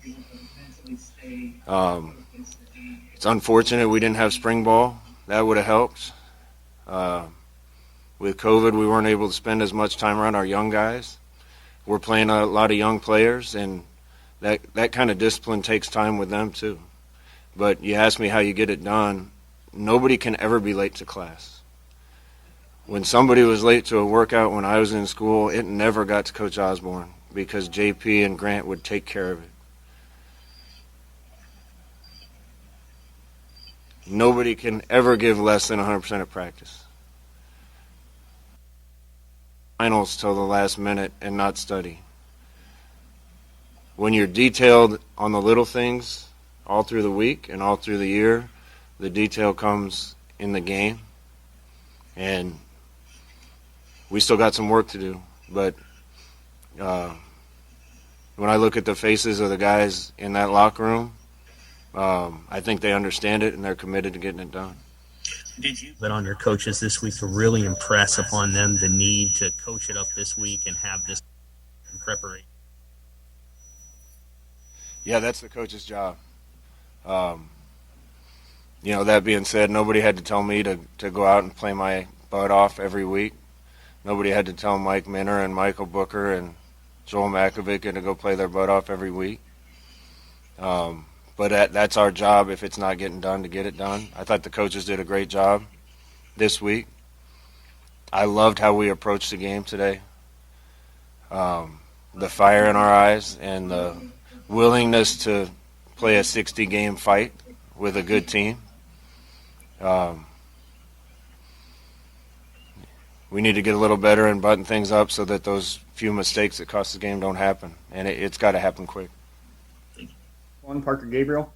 It's unfortunate we didn't have spring ball. That would have helped. With COVID, we weren't able to spend as much time around our young guys. We're playing a lot of young players, and that kind of discipline takes time with them too. But you ask me how you get it done, nobody can ever be late to class. When somebody was late to a workout when I was in school, it never got to Coach Osborne because JP and Grant would take care of it. Nobody can ever give less than 100% at practice. Finals till the last minute and not study. When you're detailed on the little things all through the week and all through the year, the detail comes in the game. And we still got some work to do. But when I look at the faces of the guys in that locker room, I think they understand it and they're committed to getting it done. Did you put on your coaches this week to really impress upon them the need to coach it up this week and have this in preparation? Yeah, that's the coach's job. That being said, nobody had to tell me to go out and play my butt off every week. Nobody had to tell Mike Minner and Michael Booker and Joel Makovic to go play their butt off every week. But that's our job if it's not getting done to get it done. I thought the coaches did a great job this week. I loved how we approached the game today. The fire in our eyes and the willingness to play a 60-game fight with a good team. We need to get a little better and button things up so that those few mistakes that cost the game don't happen. And it's got to happen quick. One, Parker Gabriel.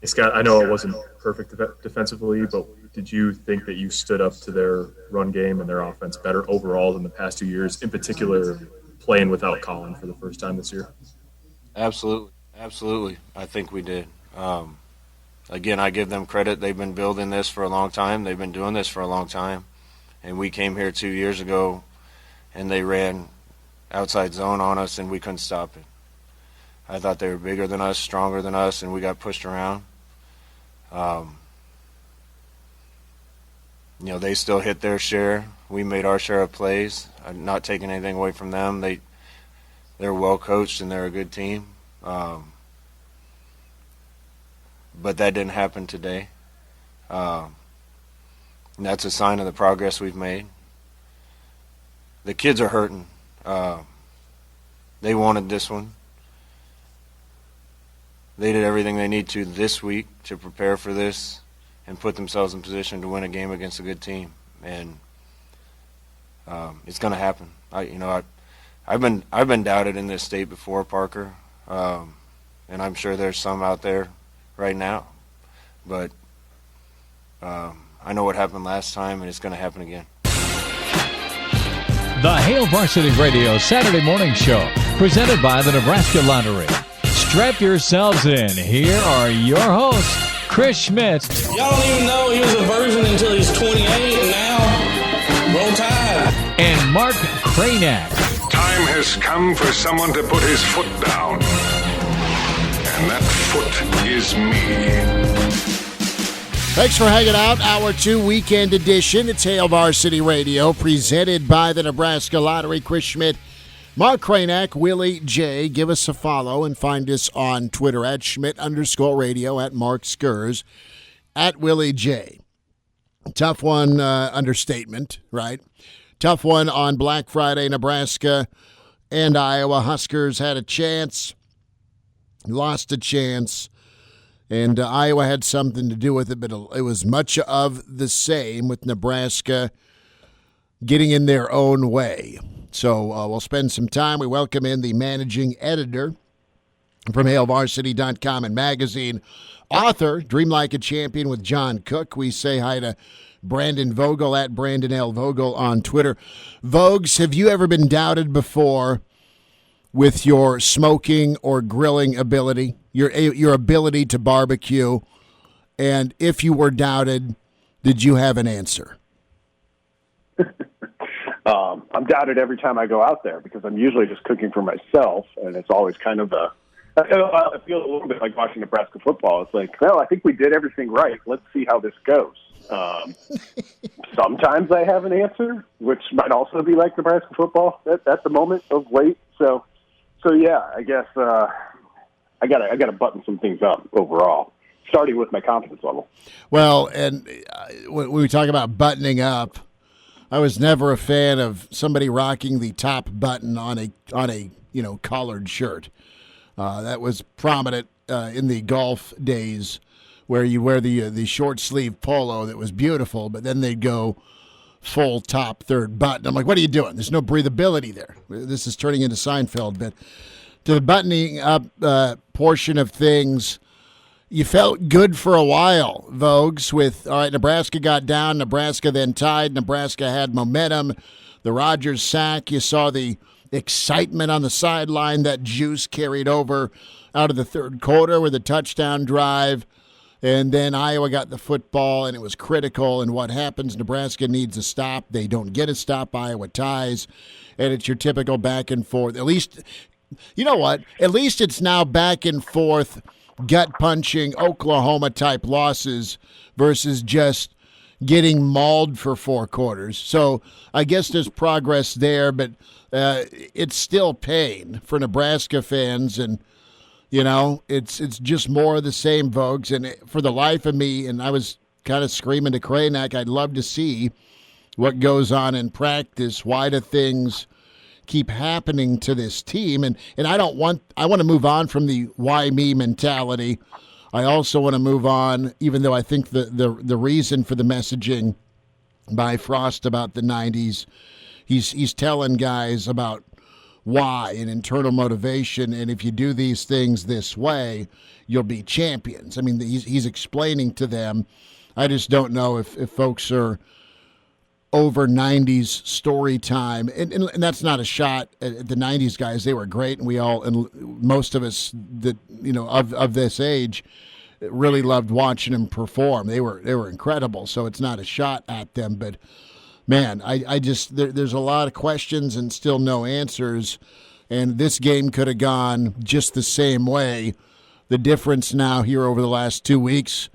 Hey, Scott, I know it wasn't perfect defensively, but did you think that you stood up to their run game and their offense better overall than the past 2 years, in particular playing without Colin for the first time this year? Absolutely. I think we did. Again, I give them credit. They've been building this for a long time. They've been doing this for a long time. And we came here 2 years ago, and they ran outside zone on us, and we couldn't stop it. I thought they were bigger than us, stronger than us, and we got pushed around. They still hit their share. We made our share of plays. I'm not taking anything away from them. They're well coached and they're a good team. But that didn't happen today. And that's a sign of the progress we've made. The kids are hurting. They wanted this one. They did everything they need to this week to prepare for this and put themselves in position to win a game against a good team. And it's going to happen. I've been doubted in this state before, Parker, and I'm sure there's some out there right now. But I know what happened last time, and it's going to happen again. The Hail Varsity Radio Saturday Morning Show, presented by the Nebraska Lottery. Strap yourselves in. Here are your hosts, Chris Schmidt. Y'all don't even know he was a virgin until he's 28, and now roll tide. And Mark Kraynak. Time has come for someone to put his foot down. And that foot is me. Thanks for hanging out. Hour 2 weekend edition. It's Hail Varsity Radio, presented by the Nebraska Lottery. Chris Schmidt, Mark Kraynak, Willie J. Give us a follow and find us on Twitter at Schmidt_radio, at Mark Skurs, at Willie J. Tough one, understatement, right? Tough one on Black Friday. Nebraska and Iowa. Huskers had a chance, lost a chance, and Iowa had something to do with it, but it was much of the same with Nebraska getting in their own way. So we'll spend some time. We welcome in the managing editor from HailVarsity.com and magazine, author, Dream Like a Champion with John Cook. We say hi to Brandon Vogel at Brandon L. Vogel on Twitter. Vogues, have you ever been doubted before with your smoking or grilling ability, your ability to barbecue, and if you were doubted, did you have an answer? I'm doubted every time I go out there because I'm usually just cooking for myself, and it's always kind of I feel a little bit like watching Nebraska football. It's like, well, I think we did everything right. Let's see how this goes. Sometimes I have an answer, which might also be like Nebraska football at the moment of late. So yeah, I guess I gotta button some things up overall, starting with my confidence level. Well, and when we talk about buttoning up, I was never a fan of somebody rocking the top button on a collared shirt. That was prominent in the golf days, where you wear the short sleeve polo that was beautiful, but then they'd go full top third button. I'm like, what are you doing? There's no breathability there. This is turning into Seinfeld. But to the buttoning up portion of things, you felt good for a while, Vogues, with, all right, Nebraska got down, Nebraska then tied, Nebraska had momentum, the Rodgers sack, you saw the excitement on the sideline, that juice carried over out of the third quarter with a touchdown drive, and then Iowa got the football, and it was critical, and what happens, Nebraska needs a stop, they don't get a stop, Iowa ties, and it's your typical back and forth. At least, you know what, at least it's now back and forth, gut-punching Oklahoma-type losses versus just getting mauled for 4 quarters. So I guess there's progress there, but it's still pain for Nebraska fans, and, it's just more of the same, Vogues. And for the life of me, and I was kind of screaming to Kraynak, I'd love to see what goes on in practice. Why do things keep happening to this team? And I want to move on from the why me mentality. I also want to move on, even though I think the reason for the messaging by Frost about the 90s, he's telling guys about why and internal motivation, and if you do these things this way, you'll be champions. I mean, he's explaining to them. I just don't know if folks are over 90s story time, and that's not a shot at the 90s guys. They were great, and we all, and most of us that of this age, really loved watching them perform. They were incredible. So it's not a shot at them, but man, I just there's a lot of questions and still no answers, and this game could have gone just the same way. The difference now here over the last 2 weeks,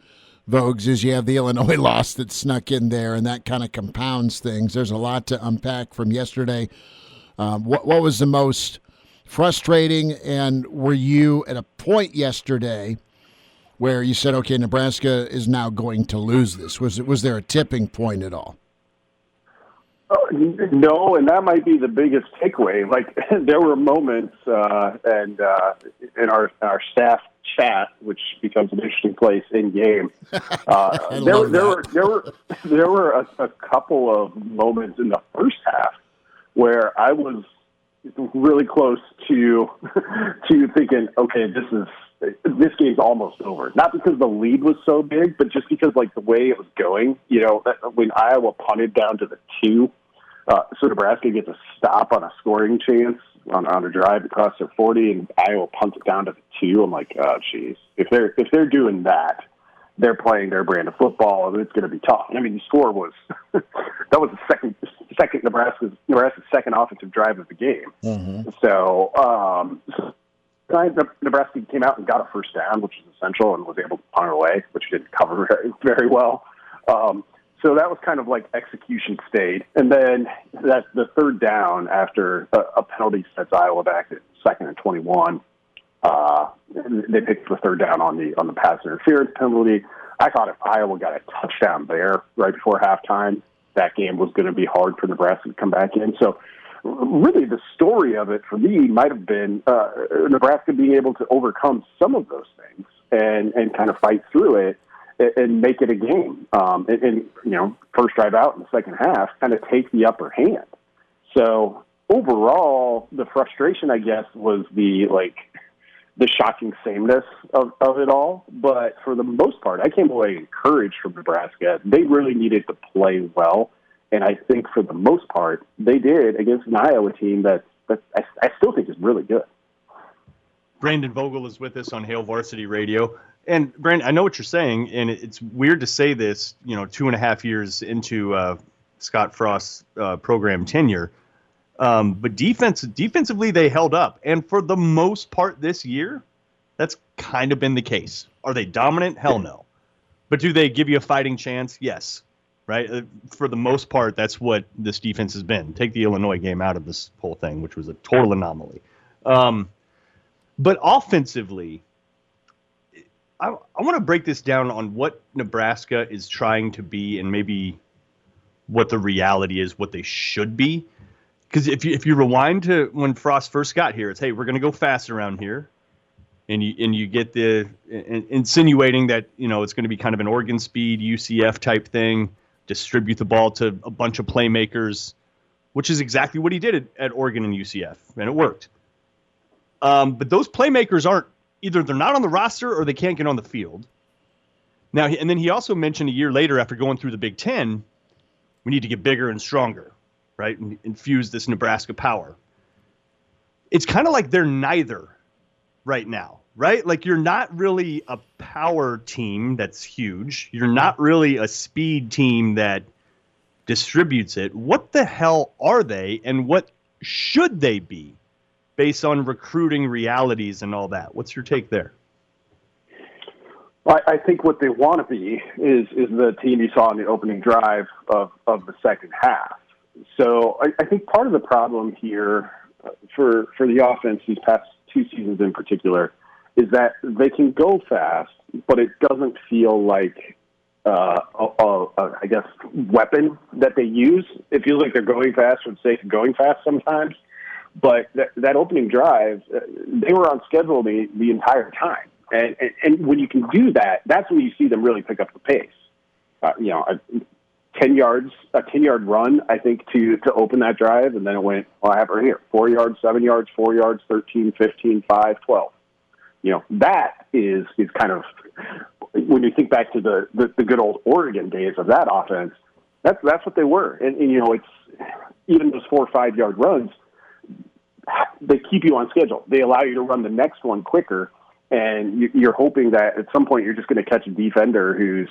Vogues, is you have the Illinois loss that snuck in there, and that kind of compounds things. There's a lot to unpack from yesterday. What was the most frustrating, and were you at a point yesterday where you said, okay, Nebraska is now going to lose this? Was there a tipping point at all? No, and that might be the biggest takeaway. Like, there were moments, and in our staff chat, which becomes an interesting place in game. There were a couple of moments in the first half where I was really close to thinking, okay, this game's almost over. Not because the lead was so big, but just because like the way it was going. When Iowa punted down to the 2, so Nebraska gets a stop on a scoring chance on a drive across their 40, and Iowa punts it down to the 2. I'm like, oh, geez. If they're doing that, they're playing their brand of football, and it's going to be tough. I mean, the score was that was the second Nebraska's second offensive drive of the game. Mm-hmm. So Nebraska came out and got a first down, which is essential, and was able to punt it away, which didn't cover very, very well. So that was kind of like execution stayed. And then the third down after a penalty sets Iowa back at 2nd and 21. They picked the third down on the pass interference penalty. I thought if Iowa got a touchdown there right before halftime, that game was going to be hard for Nebraska to come back in. So really the story of it for me might have been Nebraska being able to overcome some of those things and kind of fight through it and make it a game. And first drive out in the second half, kind of take the upper hand. So overall, the frustration, I guess, was the shocking sameness of it all. But for the most part, I came away encouraged from Nebraska. They really needed to play well. And I think for the most part, they did against an Iowa team that's that I still think is really good. Brandon Vogel is with us on Hail Varsity Radio. And Brandon, I know what you're saying, and it's weird to say this, 2.5 years into Scott Frost's program tenure. But defensively, they held up. And for the most part this year, that's kind of been the case. Are they dominant? Hell no. But do they give you a fighting chance? Yes. Right? For the most part, that's what this defense has been. Take the Illinois game out of this whole thing, which was a total anomaly. But offensively, I want to break this down on what Nebraska is trying to be and maybe what the reality is, what they should be. Because if you rewind to when Frost first got here, it's, hey, we're going to go fast around here. And you get the insinuating that, it's going to be kind of an Oregon speed, UCF type thing, distribute the ball to a bunch of playmakers, which is exactly what he did at Oregon and UCF, and it worked. But those playmakers aren't, either they're not on the roster or they can't get on the field. Now, and then he also mentioned a year later after going through the Big Ten, we need to get bigger and stronger, right? And infuse this Nebraska power. It's kind of like they're neither right now, right? Like you're not really a power team that's huge. You're not really a speed team that distributes it. What the hell are they, and what should they be based on recruiting realities and all that? What's your take there? Well, I think what they want to be is the team you saw in the opening drive of the second half. So I think part of the problem here for the offense these past 2 seasons in particular is that they can go fast, but it doesn't feel like I guess, weapon that they use. It feels like they're going fast for the sake of going fast sometimes. But that opening drive, they were on schedule the entire time. And when you can do that, that's when you see them really pick up the pace. A 10-yard run, I think, to open that drive, and then it went, I have it right here, 4 yards, 7 yards, 4 yards, 13, 15, 5, 12. That is kind of, when you think back to the good old Oregon days of that offense, that's what they were. And it's even those 4 or 5 yard runs, they keep you on schedule. They allow you to run the next one quicker, and you're hoping that at some point you're just going to catch a defender who's,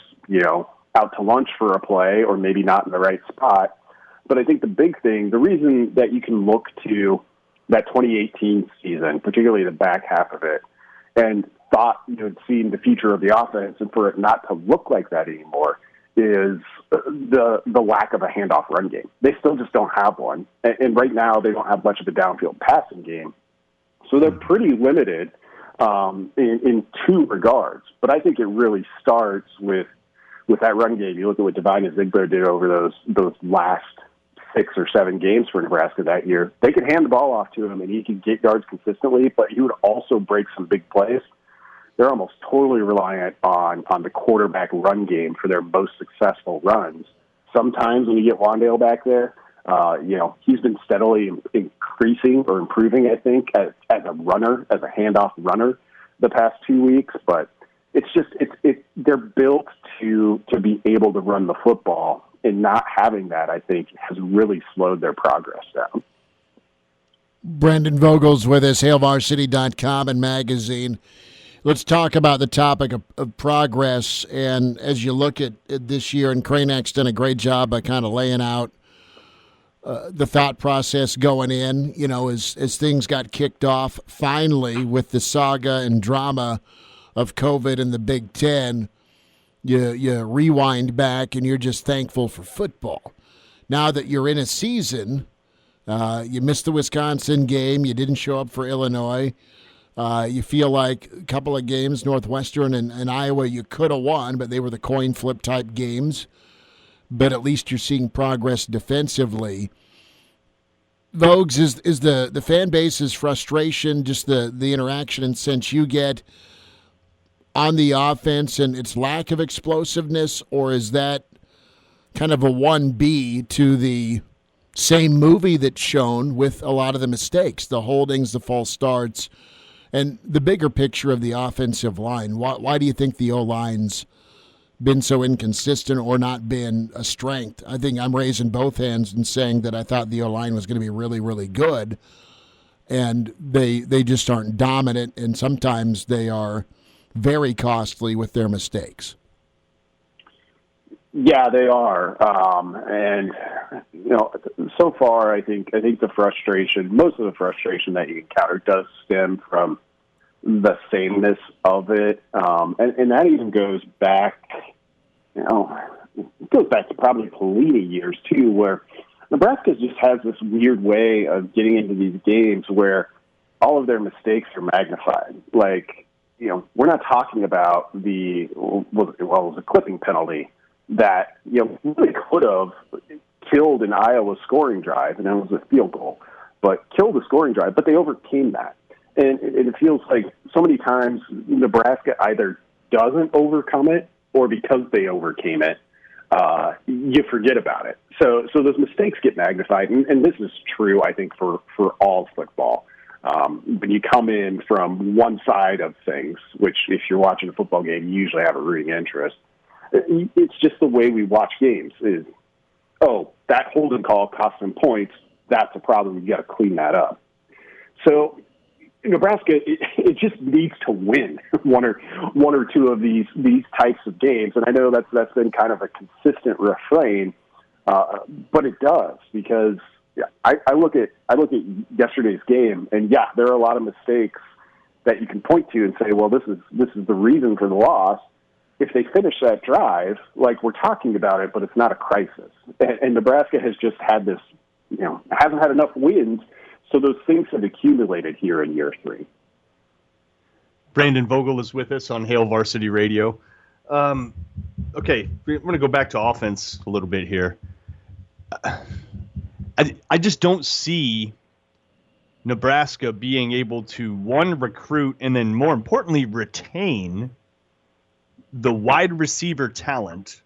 out to lunch for a play or maybe not in the right spot. But I think the big thing, the reason that you can look to that 2018 season, particularly the back half of it, and thought seeing the future of the offense and for it not to look like that anymore is the lack of a handoff run game. They still just don't have one. And right now they don't have much of a downfield passing game. So they're pretty limited in 2 regards. But I think it really starts with that run game. You look at what Devine and Ziegler did over those last 6 or 7 games for Nebraska that year. They could hand the ball off to him and he could get yards consistently, but he would also break some big plays. They're almost totally reliant on the quarterback run game for their most successful runs. Sometimes when you get Wandale back there, he's been steadily increasing or improving, I think, as a runner, as a handoff runner the past 2 weeks. But it's just they're built to be able to run the football, and not having that, I think, has really slowed their progress down. Brandon Vogel's with us, HailVarsity.com and magazine. Let's talk about the topic of progress. And as you look at this year, and Kraynak's done a great job by kind of laying out the thought process going in, as things got kicked off finally with the saga and drama of COVID and the Big Ten, you rewind back and you're just thankful for football. Now that you're in a season, you missed the Wisconsin game, you didn't show up for Illinois. You feel like a couple of games, Northwestern and Iowa, you could have won, but they were the coin flip type games. But at least you're seeing progress defensively. Vogues, is the fan base's frustration just the interaction and sense you get on the offense and its lack of explosiveness, or is that kind of a 1B to the same movie that's shown with a lot of the mistakes, the holdings, the false starts, and the bigger picture of the offensive line? Why do you think the O-line's been so inconsistent or not been a strength? I think I'm raising both hands and saying that I thought the O-line was going to be really, really good. and they just aren't dominant, and sometimes they are very costly with their mistakes. Yeah, they are. And, so far, I think the frustration, most of the frustration that you encounter does stem from the sameness of it. And that even goes back, it goes back to probably Pelini years, too, where Nebraska just has this weird way of getting into these games where all of their mistakes are magnified. Like, we're not talking about it was a clipping penalty that, really could have killed an Iowa scoring drive, and it was a field goal, but killed a scoring drive, but they overcame that. And it feels like so many times Nebraska either doesn't overcome it, or because they overcame it, you forget about it. So those mistakes get magnified, and this is true, I think, for all football. When you come in from one side of things, which if you're watching a football game, you usually have a rooting interest. It's just the way we watch games is, that holding call cost them points. That's a problem. You got to clean that up. So Nebraska, it just needs to win one or two of these types of games. And I know that's been kind of a consistent refrain, but it does, because I look at yesterday's game, and there are a lot of mistakes that you can point to and say, well, this is the reason for the loss. If they finish that drive, like we're talking about it, but it's not a crisis. And Nebraska has just had this, hasn't had enough wins, so those things have accumulated here in year 3. Brandon Vogel is with us on Hail Varsity Radio. Okay, we're going to go back to offense a little bit here. I just don't see Nebraska being able to, one, recruit, and then more importantly, retain the wide receiver talent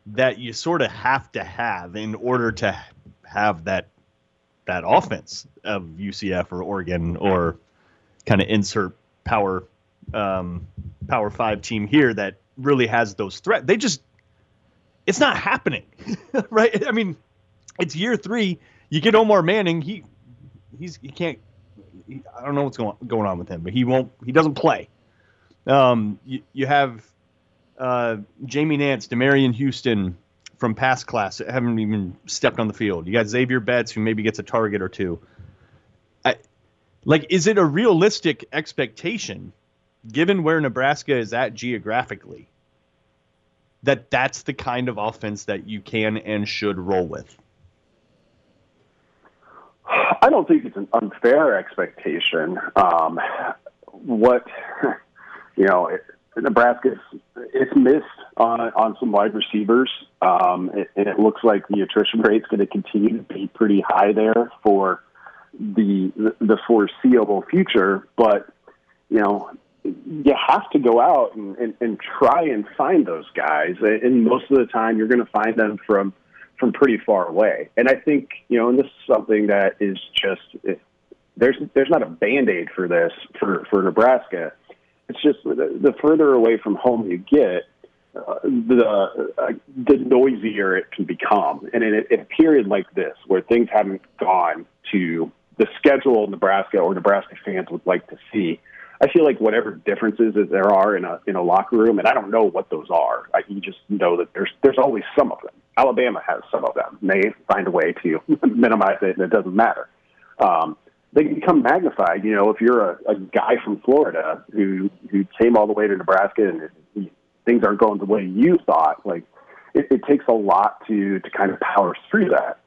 that you sort of have to have in order to have that offense of UCF or Oregon, or kind of insert Power 5 team here that really has those threats. It's not happening, right? I mean, it's year 3. You get Omar Manning. He can't. I don't know what's going on with him, but he doesn't play. You have Jamie Nance, Demarion Houston from past class that haven't even stepped on the field. You got Xavier Betts, who maybe gets a target or two. Is it a realistic expectation, given where Nebraska is at geographically, that that's the kind of offense that you can and should roll with? I don't think it's an unfair expectation. Nebraska's missed on some wide receivers, and it looks like the attrition rate's going to continue to be pretty high there for the foreseeable future. But you have to go out and try and find those guys, and most of the time you're going to find them from pretty far away. And I think and this is something that is just there's not a Band-Aid for this for Nebraska. It's just the further away from home you get, the noisier it can become. And in a period like this, where things haven't gone to the schedule Nebraska or Nebraska fans would like to see, I feel like whatever differences that there are in a locker room, and I don't know what those are. You just know that there's always some of them. Alabama has some of them. They find a way to minimize it, and it doesn't matter. They can become magnified. If you're a guy from Florida who came all the way to Nebraska and things aren't going the way you thought, it takes a lot to kind of power through that.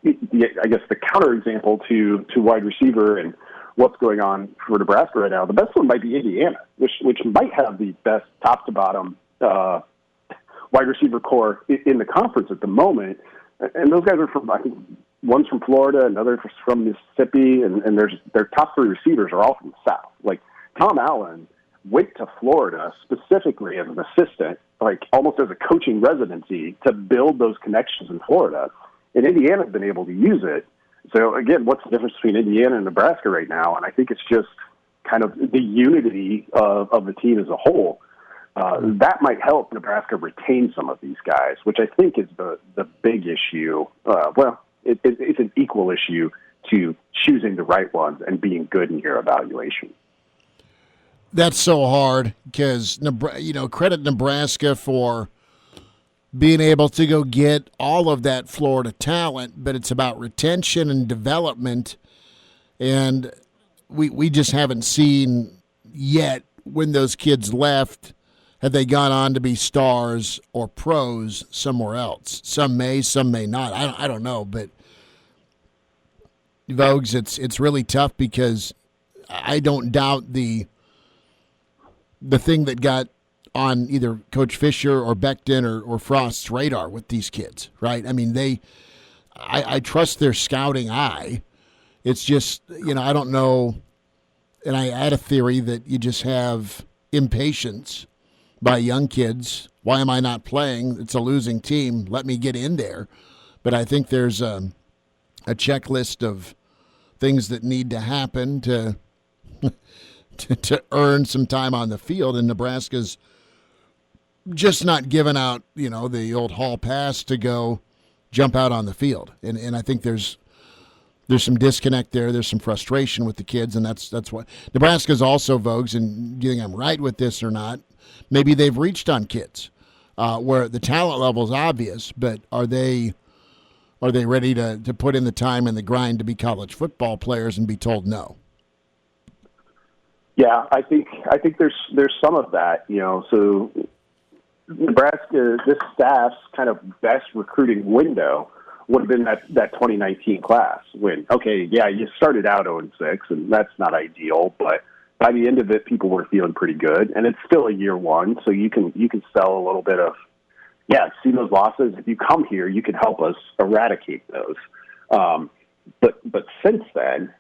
I guess the counterexample to wide receiver and what's going on for Nebraska right now, the best one might be Indiana, which might have the best top to bottom wide receiver core in the conference at the moment. And those guys are from, I think, one's from Florida, another from Mississippi, and their top 3 receivers are all from the South. Like, Tom Allen went to Florida specifically as an assistant, almost as a coaching residency, to build those connections in Florida. And Indiana's been able to use it. So, again, what's the difference between Indiana and Nebraska right now? And I think it's just kind of the unity of the team as a whole. That might help Nebraska retain some of these guys, which I think is the big issue. It's an equal issue to choosing the right ones and being good in your evaluation. That's so hard because, credit Nebraska for being able to go get all of that Florida talent, but it's about retention and development, and we just haven't seen yet when those kids left, have they gone on to be stars or pros somewhere else. Some may not. I don't know, but Vogues, it's really tough because I don't doubt the thing that got on either Coach Fisher or Becton or Frost's radar with these kids, right? I mean, I trust their scouting eye. It's just, I don't know, and I had a theory that you just have impatience by young kids. Why am I not playing? It's a losing team. Let me get in there. But I think there's a checklist of things that need to happen to earn some time on the field, and Nebraska's just not giving out, the old hall pass to go jump out on the field. And I think there's some disconnect there. There's some frustration with the kids, and that's what Nebraska's also, Vogues, and do you think I'm right with this or not? Maybe they've reached on kids where the talent level is obvious, but are they ready to put in the time and the grind to be college football players and be told no? Yeah, I think there's some of that, so Nebraska, this staff's kind of best recruiting window would have been that 2019 class when, okay, yeah, you started out 0-6, and that's not ideal, but by the end of it, people were feeling pretty good, and it's still a year one, so you can sell a little bit of, see those losses. If you come here, you can help us eradicate those. But since then,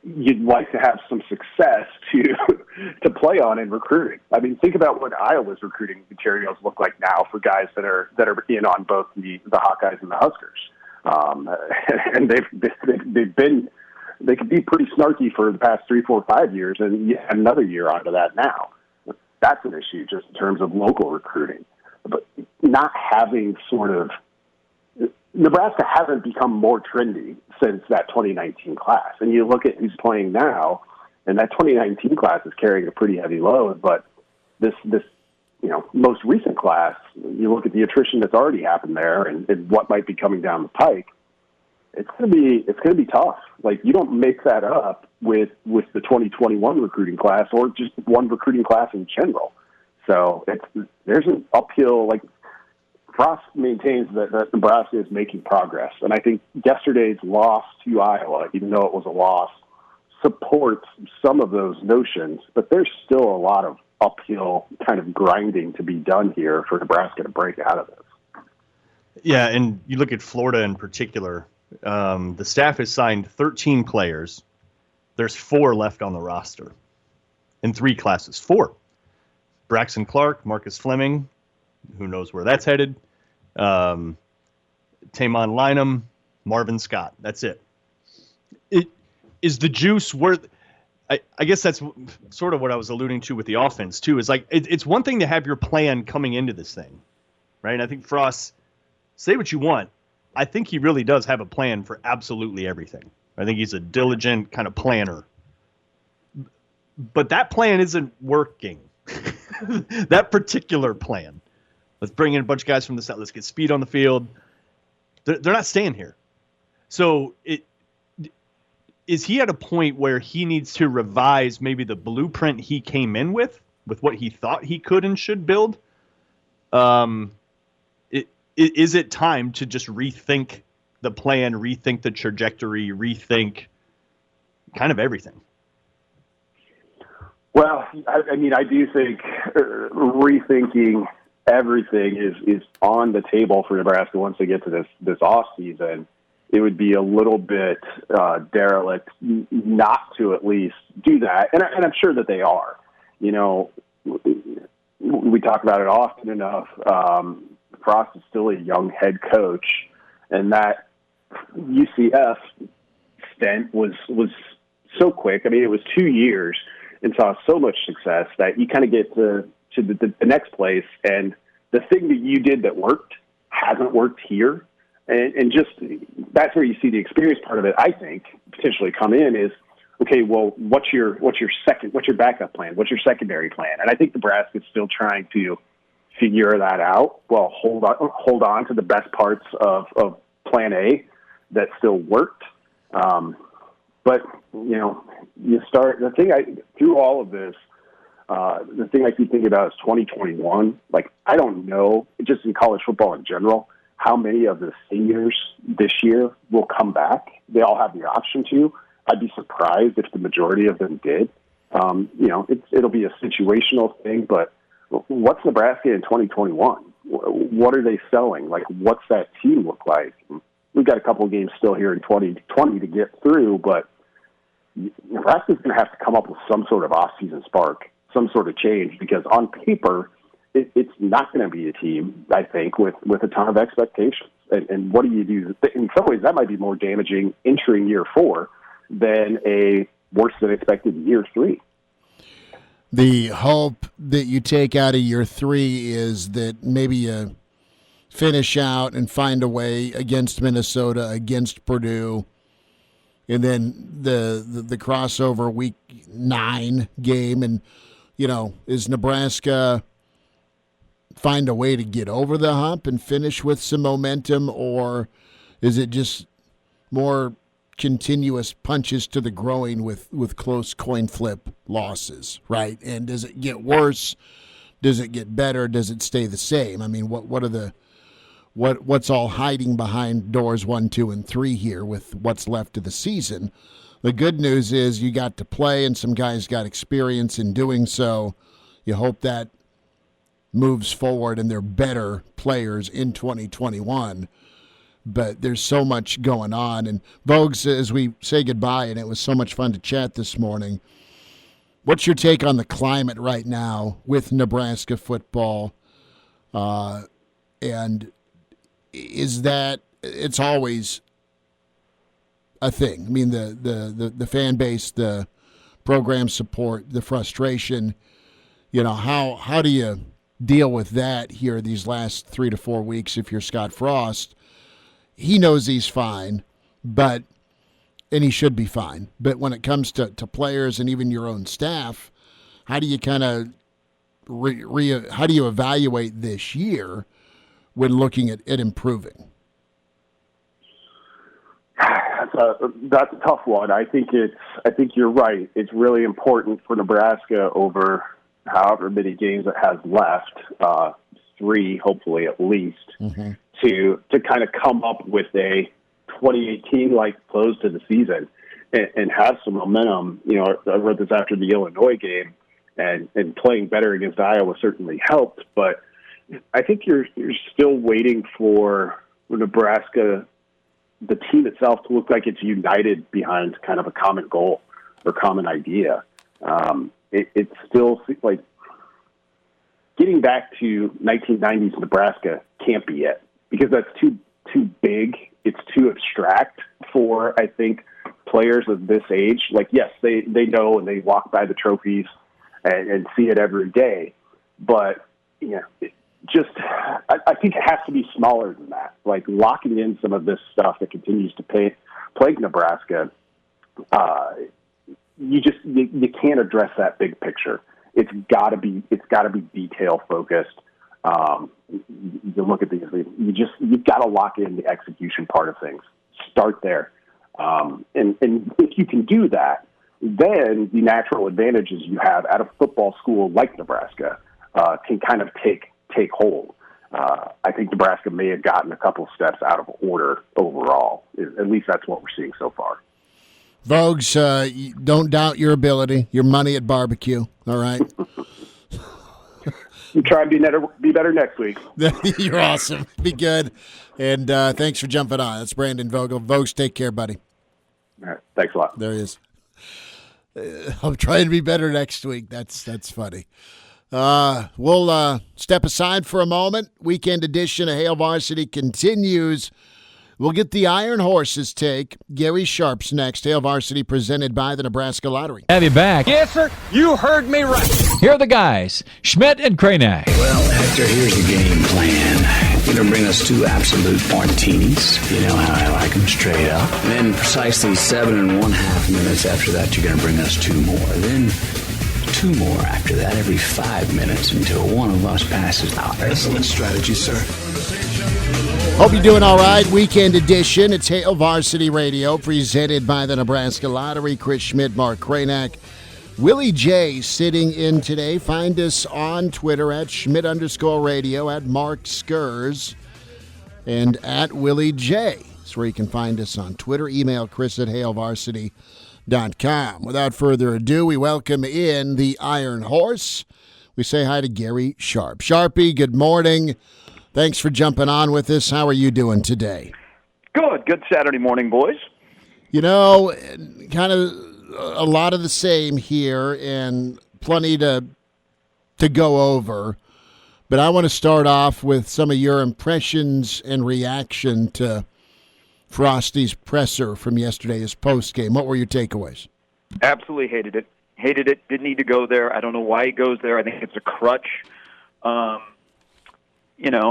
you'd like to have some success to play on in recruiting. I mean, think about what Iowa's recruiting materials look like now for guys that are in on both the Hawkeyes and the Huskers, and they could be pretty snarky for the past 3, 4, 5 years, and you have another year onto that now. That's an issue just in terms of local recruiting, but not having sort of. Nebraska hasn't become more trendy since that 2019 class. And you look at who's playing now, and that 2019 class is carrying a pretty heavy load. But this most recent class, you look at the attrition that's already happened there and what might be coming down the pike. It's going to be tough. Like, you don't make that up with the 2021 recruiting class or just one recruiting class in general. So there's an uphill, like, Frost maintains that Nebraska is making progress. And I think yesterday's loss to Iowa, even though it was a loss, supports some of those notions. But there's still a lot of uphill kind of grinding to be done here for Nebraska to break out of this. Yeah, and you look at Florida in particular. The staff has signed 13 players. There's 4 left on the roster in 3 classes. 4. Braxton Clark, Marcus Fleming, who knows where that's headed. Tamon Lynham, Marvin Scott. That's it. Is the juice worth? I guess that's sort of what I was alluding to with the offense too. Is like it's one thing to have your plan coming into this thing, right? And I think Frost, say what you want, I think he really does have a plan for absolutely everything. I think he's a diligent kind of planner. But that plan isn't working. That particular plan. Let's bring in a bunch of guys from the South. Let's get speed on the field. They're not staying here. So is he at a point where he needs to revise maybe the blueprint he came in with what he thought he could and should build? Is it time to just rethink the plan, rethink the trajectory, rethink kind of everything? Well, I mean, I do think rethinking everything is on the table for Nebraska once they get to this off season. It would be a little bit derelict not to at least do that, and I'm sure that they are. You know, we talk about it often enough. Frost is still a young head coach, and that UCF stint was so quick. I mean, it was 2 years and saw so much success that you kind of get to the next place, and the thing that you did that worked hasn't worked here, And just that's where you see the experience part of it, I think, potentially come in is, okay, well, what's your backup plan? What's your secondary plan? And I think Nebraska's still trying to figure that out. Well, hold on to the best parts of plan A that still worked. But, you start, through all of this, the thing I keep thinking about is 2021. Like, I don't know, just in college football in general, how many of the seniors this year will come back. They all have the option to. I'd be surprised if the majority of them did. It'll be a situational thing, but what's Nebraska in 2021? What are they selling? Like, what's that team look like? We've got a couple of games still here in 2020 to get through, but Nebraska's going to have to come up with some sort of off-season spark, some sort of change, because on paper, it's not going to be a team, I think, with a ton of expectations. And what do you do? In some ways, that might be more damaging entering year 4 than a worse-than-expected year 3. The hope that you take out of year 3 is that maybe you finish out and find a way against Minnesota, against Purdue, and then the crossover week 9 game. And, is Nebraska find a way to get over the hump and finish with some momentum, or is it just more continuous punches to the groin with close coin flip losses, right? And does it get worse? Does it get better? Does it stay the same? I mean, what's all hiding behind doors 1, 2, and 3 here with what's left of the season? The good news is you got to play, and some guys got experience in doing so. You hope that moves forward and they're better players in 2021. But there's so much going on. And Vogues, as we say goodbye, and it was so much fun to chat this morning, what's your take on the climate right now with Nebraska football? And is that it's always a thing? I mean, the fan base, the program support, the frustration, how do you deal with that here these last 3 to 4 weeks if you're Scott Frost? He knows he's fine, and he should be fine. But when it comes to players and even your own staff, how do you kind of how do you evaluate this year when looking at it improving? That's a tough one. I think you're right. It's really important for Nebraska over however many games it has left, 3 hopefully at least, to kind of come up with a 2018-like close to the season and have some momentum. I wrote this after the Illinois game, and playing better against Iowa certainly helped, but I think you're still waiting for Nebraska, the team itself, to look like it's united behind kind of a common goal or common idea. It's still like getting back to 1990s Nebraska can't be it, because that's too big. It's too abstract for, I think, players of this age. Like, yes, they know and they walk by the trophies and see it every day, but I think it has to be smaller than that. Like, locking in some of this stuff that continues to plague Nebraska, you can't address that big picture. It's got to be detail focused. You look at these, you've got to lock in the execution part of things. Start there, and if you can do that, then the natural advantages you have at a football school like Nebraska can kind of take hold. I think Nebraska may have gotten a couple steps out of order overall. At least that's what we're seeing so far. Vogues, don't doubt your ability, your money at barbecue, all right? You try and be better next week. You're awesome. Be good. And thanks for jumping on. That's Brandon Vogel. Vogues, take care, buddy. All right. Thanks a lot. There he is. I'm trying to be better next week. That's funny. We'll step aside for a moment. Weekend edition of Hail Varsity continues. We'll get the Iron Horses take. Gary Sharp's next. Hail Varsity presented by the Nebraska Lottery. Have you back. Yes, sir. You heard me right. Here are the guys, Schmidt and Kraynak. Well, Hector, here's the game plan. You're going to bring us 2 absolute martinis. You know how I like them, straight up. And then precisely 7.5 minutes after that, you're going to bring us 2 more. Then 2 more after that every 5 minutes until one of us passes out. Excellent strategy, sir. Hope you're doing all right. Weekend edition. It's Hail Varsity Radio, presented by the Nebraska Lottery. Chris Schmidt, Mark Kraynak. Willie J sitting in today. Find us on Twitter at Schmidt_radio, at Mark Skurs, and at Willie J. That's where you can find us on Twitter. Email chris@hailvarsity.com. Without further ado, we welcome in the Iron Horse. We say hi to Gary Sharp. Sharpie, good morning. Thanks for jumping on with us. How are you doing today? Good Saturday morning, boys. You know, kind of a lot of the same here and plenty to go over. But I want to start off with some of your impressions and reaction to Frosty's presser from yesterday's postgame. What were your takeaways? Absolutely hated it. Hated it. Didn't need to go there. I don't know why he goes there. I think it's a crutch.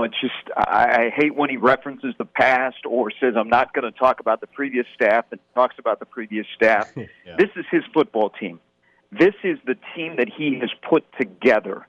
It's just I hate when he references the past or says, I'm not going to talk about the previous staff, and talks about the previous staff. Yeah. This is his football team. This is the team that he has put together.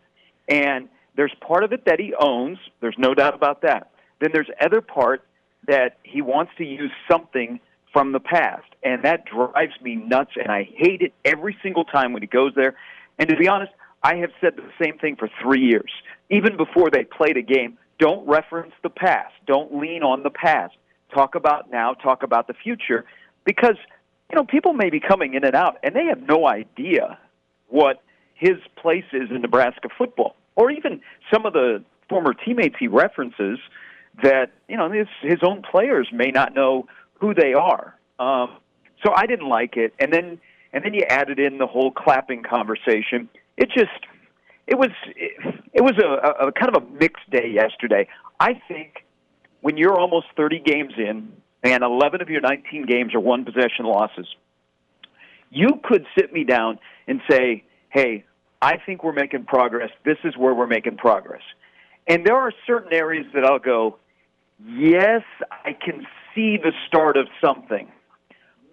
And there's part of it that he owns. There's no doubt about that. Then there's other part that he wants to use something from the past. And that drives me nuts, and I hate it every single time when he goes there. And to be honest, I have said the same thing for 3 years. Even before they played a game, don't reference the past. Don't lean on the past. Talk about now. Talk about the future. Because, people may be coming in and out, and they have no idea what his place is in Nebraska football. Or even some of the former teammates he references that, his own players may not know who they are. So I didn't like it. And then you added in the whole clapping conversation. It was a kind of a mixed day yesterday. I think when you're almost 30 games in and 11 of your 19 games are one-possession losses, you could sit me down and say, hey, I think we're making progress. This is where we're making progress. And there are certain areas that I'll go, yes, I can see the start of something.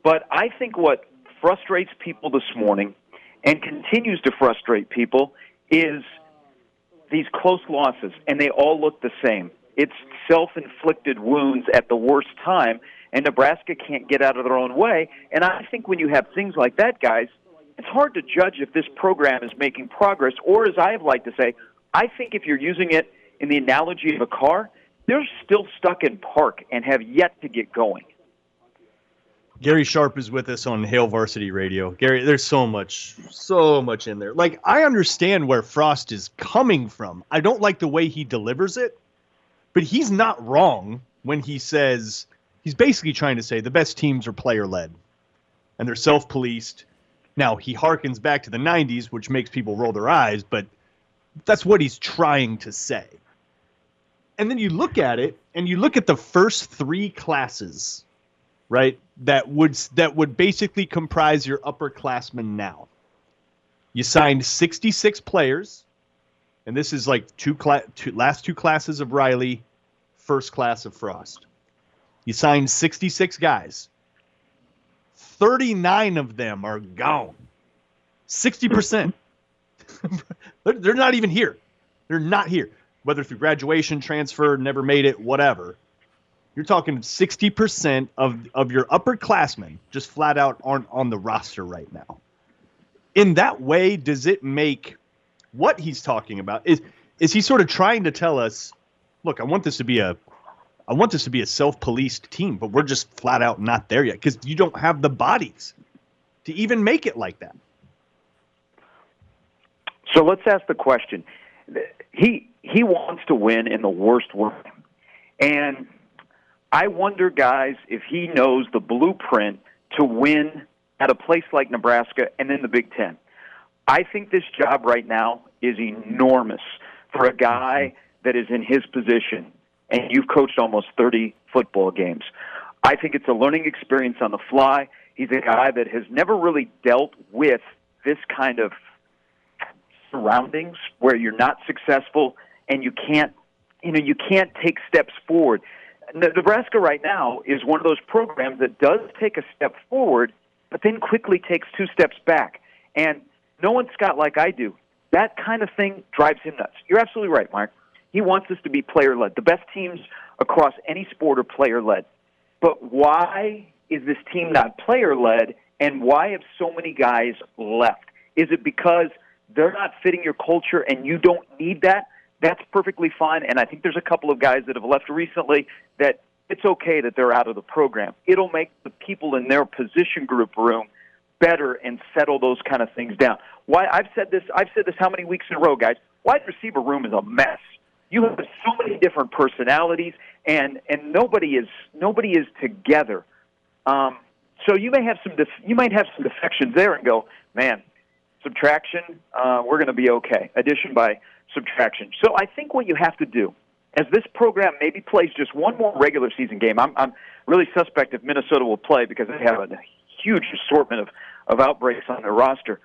But I think what frustrates people this morning and continues to frustrate people is these close losses, and they all look the same. It's self-inflicted wounds at the worst time, and Nebraska can't get out of their own way. And I think when you have things like that, guys, it's hard to judge if this program is making progress, or as I like to say, I think if you're using it in the analogy of a car, they're still stuck in park and have yet to get going. Gary Sharp is with us on Hail Varsity Radio. Gary, there's so much in there. Like, I understand where Frost is coming from. I don't like the way he delivers it, but he's not wrong when he says, he's basically trying to say the best teams are player-led, and they're self-policed. Now, he harkens back to the 90s, which makes people roll their eyes, but that's what he's trying to say. And then you look at it, and you look at the first 3 classes, right, that would basically comprise your upperclassmen now. You signed 66 players, and this is like last 2 classes of Riley, first class of Frost. You signed 66 guys. 39 of them are gone. 60%. They're not even here. They're not here. Whether through graduation, transfer, never made it, whatever. You're talking 60% of your upperclassmen just flat out aren't on the roster right now. In that way, does it make what he's talking about? Is he sort of trying to tell us, look, I want this to be a self-policed team, but we're just flat out not there yet because you don't have the bodies to even make it like that. So let's ask the question. He wants to win in the worst way. And I wonder, guys, if he knows the blueprint to win at a place like Nebraska and then the Big Ten. I think this job right now is enormous for a guy that is in his position, and you've coached almost 30 football games. I think it's a learning experience on the fly. He's a guy that has never really dealt with this kind of surroundings where you're not successful and you can't you can't take steps forward. Nebraska right now is one of those programs that does take a step forward, but then quickly takes 2 steps back. And knowing Scott like I do, that kind of thing drives him nuts. You're absolutely right, Mark. He wants us to be player-led. The best teams across any sport are player-led. But why is this team not player-led, and why have so many guys left? Is it because they're not fitting your culture and you don't need that? That's perfectly fine, and I think there's a couple of guys that have left recently that it's okay that they're out of the program. It'll make the people in their position group room better and settle those kind of things down. Why I've said this how many weeks in a row, guys? Wide receiver room is a mess. You have so many different personalities, and nobody is together. So you might have some defections there and go, man, subtraction, we're going to be okay. Addition by subtraction. So I think what you have to do, as this program maybe plays just one more regular season game, I'm really suspect if Minnesota will play because they have a huge assortment of outbreaks on their roster.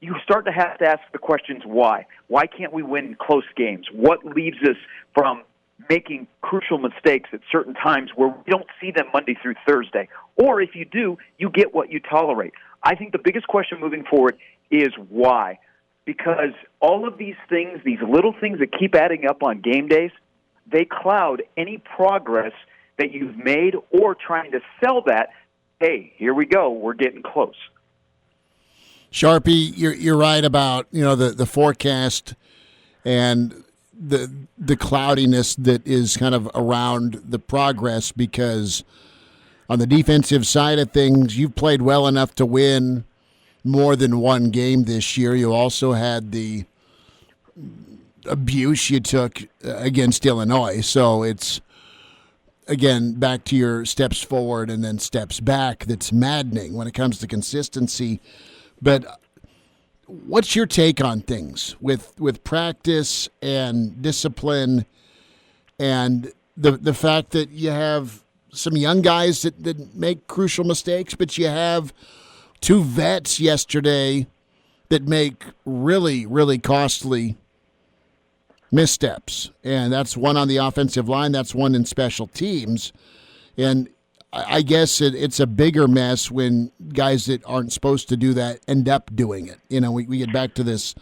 You start to have to ask the questions why. Why can't we win close games? What leaves us from making crucial mistakes at certain times where we don't see them Monday through Thursday? Or if you do, you get what you tolerate. I think the biggest question moving forward is why. Because all of these things, these little things that keep adding up on game days, they cloud any progress that you've made or trying to sell that, hey, here we go, we're getting close. Sharpie, you're right about the forecast and the cloudiness that is kind of around the progress, because on the defensive side of things, you've played well enough to win more than one game this year. You also had the abuse you took against Illinois. So it's, again, back to your steps forward and then steps back that's maddening when it comes to consistency. But what's your take on things with practice and discipline and the fact that you have some young guys that make crucial mistakes, but you have 2 vets yesterday that make really, really costly missteps. And that's one on the offensive line. That's one in special teams. And I guess it's a bigger mess when guys that aren't supposed to do that end up doing it. We get back to this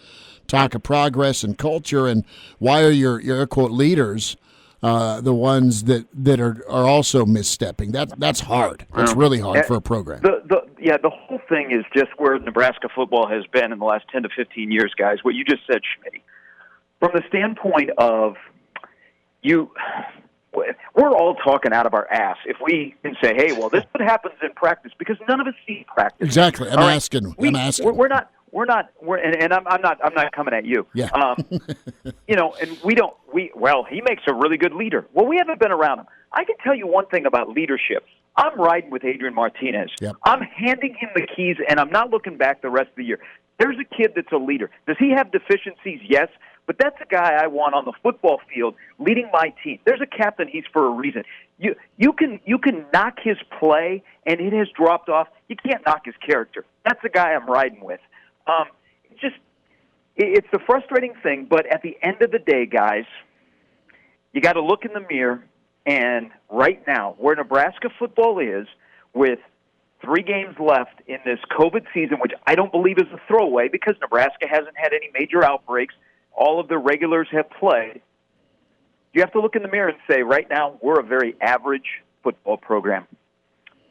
talk of progress and culture, and why are your quote leaders the ones that are also misstepping? That's hard. That's really hard for a program. The whole thing is just where Nebraska football has been in the last 10 to 15 years, guys. What you just said, Schmidt. From the standpoint of we're all talking out of our ass if we can say, hey, well, this is what happens in practice, because none of us see practice. Exactly. I'm asking. We're not, and I'm not coming at you. Yeah. And he makes a really good leader. Well, we haven't been around him. I can tell you one thing about leadership. I'm riding with Adrian Martinez. Yep. I'm handing him the keys, and I'm not looking back the rest of the year. There's a kid that's a leader. Does he have deficiencies? Yes. But that's a guy I want on the football field leading my team. There's a captain. He's for a reason. You can knock his play, and it has dropped off. You can't knock his character. That's the guy I'm riding with. It's the frustrating thing, but at the end of the day, guys, you got to look in the mirror, and right now, where Nebraska football is, with 3 games left in this COVID season, which I don't believe is a throwaway because Nebraska hasn't had any major outbreaks. All of the regulars have played. You have to look in the mirror and say, right now, we're a very average football program.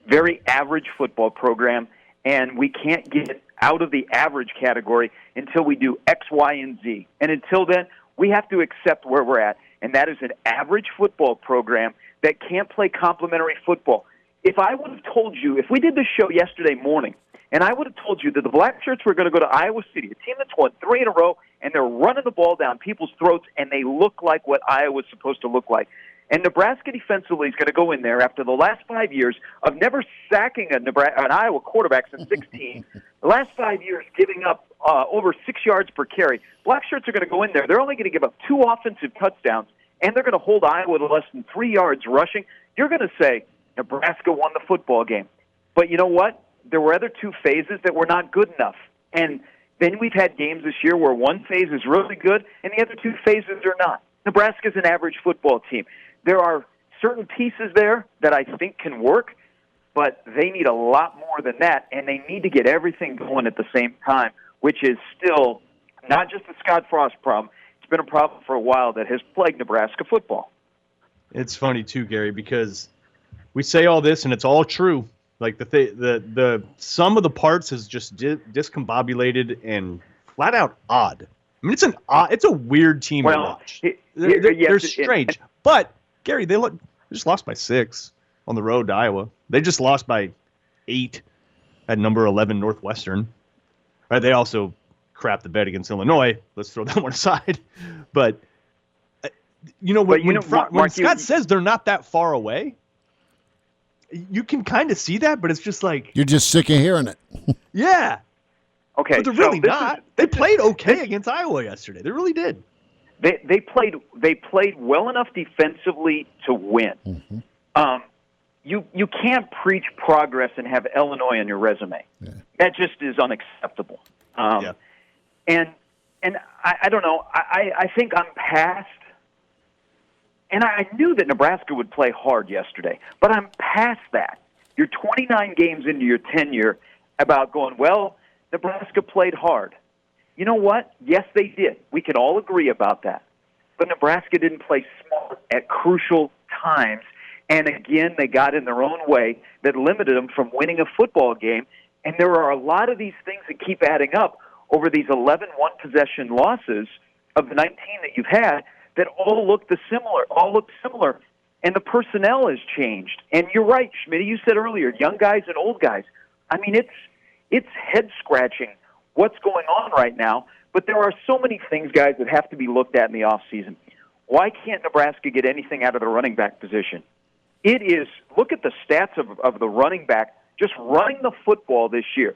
Very average football program, and we can't get out of the average category until we do X, Y, and Z. And until then, we have to accept where we're at, and that is an average football program that can't play complementary football. If I would have told you, if we did this show yesterday morning, and I would have told you that the Black Shirts were going to go to Iowa City, a team that's won 3 in a row, and they're running the ball down people's throats, and they look like what Iowa's supposed to look like. And Nebraska defensively is going to go in there after the last 5 years of never sacking an Iowa quarterback since 16, the last 5 years giving up over 6 yards per carry. Black Shirts are going to go in there. They're only going to give up 2 offensive touchdowns, and they're going to hold Iowa to less than 3 yards rushing. You're going to say Nebraska won the football game. But you know what? There were other 2 phases that were not good enough. And then we've had games this year where one phase is really good and the other 2 phases are not. Nebraska's an average football team. There are certain pieces there that I think can work, but they need a lot more than that, and they need to get everything going at the same time, which is still not just a Scott Frost problem. It's been a problem for a while that has plagued Nebraska football. It's funny too, Gary, because we say all this and it's all true. Like the sum of the parts is just discombobulated and flat out odd. I mean, it's a weird team to watch. They're strange, but Gary, they just lost by 6 on the road to Iowa. They just lost by 8 at number 11 Northwestern. Right? They also crapped the bed against Illinois. Let's throw that one aside. But when Scott says they're not that far away, you can kind of see that, but it's just like you're just sick of hearing it. Yeah. Okay, but they're really not. They played okay against Iowa yesterday. They really did. They played well enough defensively to win. Mm-hmm. You can't preach progress and have Illinois on your resume. Yeah. That just is unacceptable. And I don't know. I think I'm past. And I knew that Nebraska would play hard yesterday, but I'm past that. You're 29 games into your tenure about going, well, Nebraska played hard. You know what? Yes, they did. We can all agree about that. But Nebraska didn't play smart at crucial times. And again, they got in their own way that limited them from winning a football game. And there are a lot of these things that keep adding up over these 11 one-possession losses of the 19 that you've had that all look similar. And the personnel has changed. And you're right, Schmidt, you said earlier, young guys and old guys. I mean, it's head-scratching what's going on right now. But there are so many things, guys, that have to be looked at in the offseason. Why can't Nebraska get anything out of the running back position? Look at the stats of the running back just running the football this year.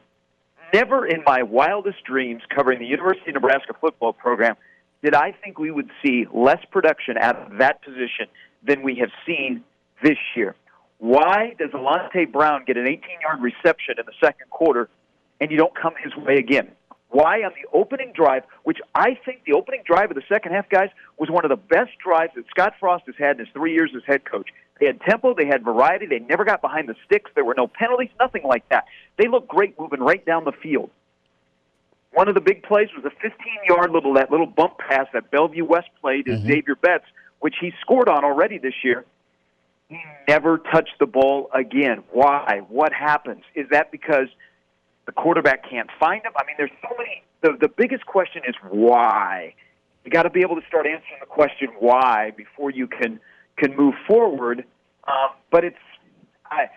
Never in my wildest dreams covering the University of Nebraska football program did I think we would see less production out of that position than we have seen this year. Why does Alante Brown get an 18-yard reception in the second quarter and you don't come his way again? Why on the opening drive, which I think the opening drive of the second half, guys, was one of the best drives that Scott Frost has had in his 3 years as head coach. They had tempo, they had variety, they never got behind the sticks, there were no penalties, nothing like that. They looked great moving right down the field. One of the big plays was a 15-yard little bump pass that Bellevue West played to Xavier Betts, which he scored on already this year. He never touched the ball again. Why? What happens? Is that because the quarterback can't find him? I mean, there's so many. The biggest question is why. You got to be able to start answering the question why before you can move forward. But it's I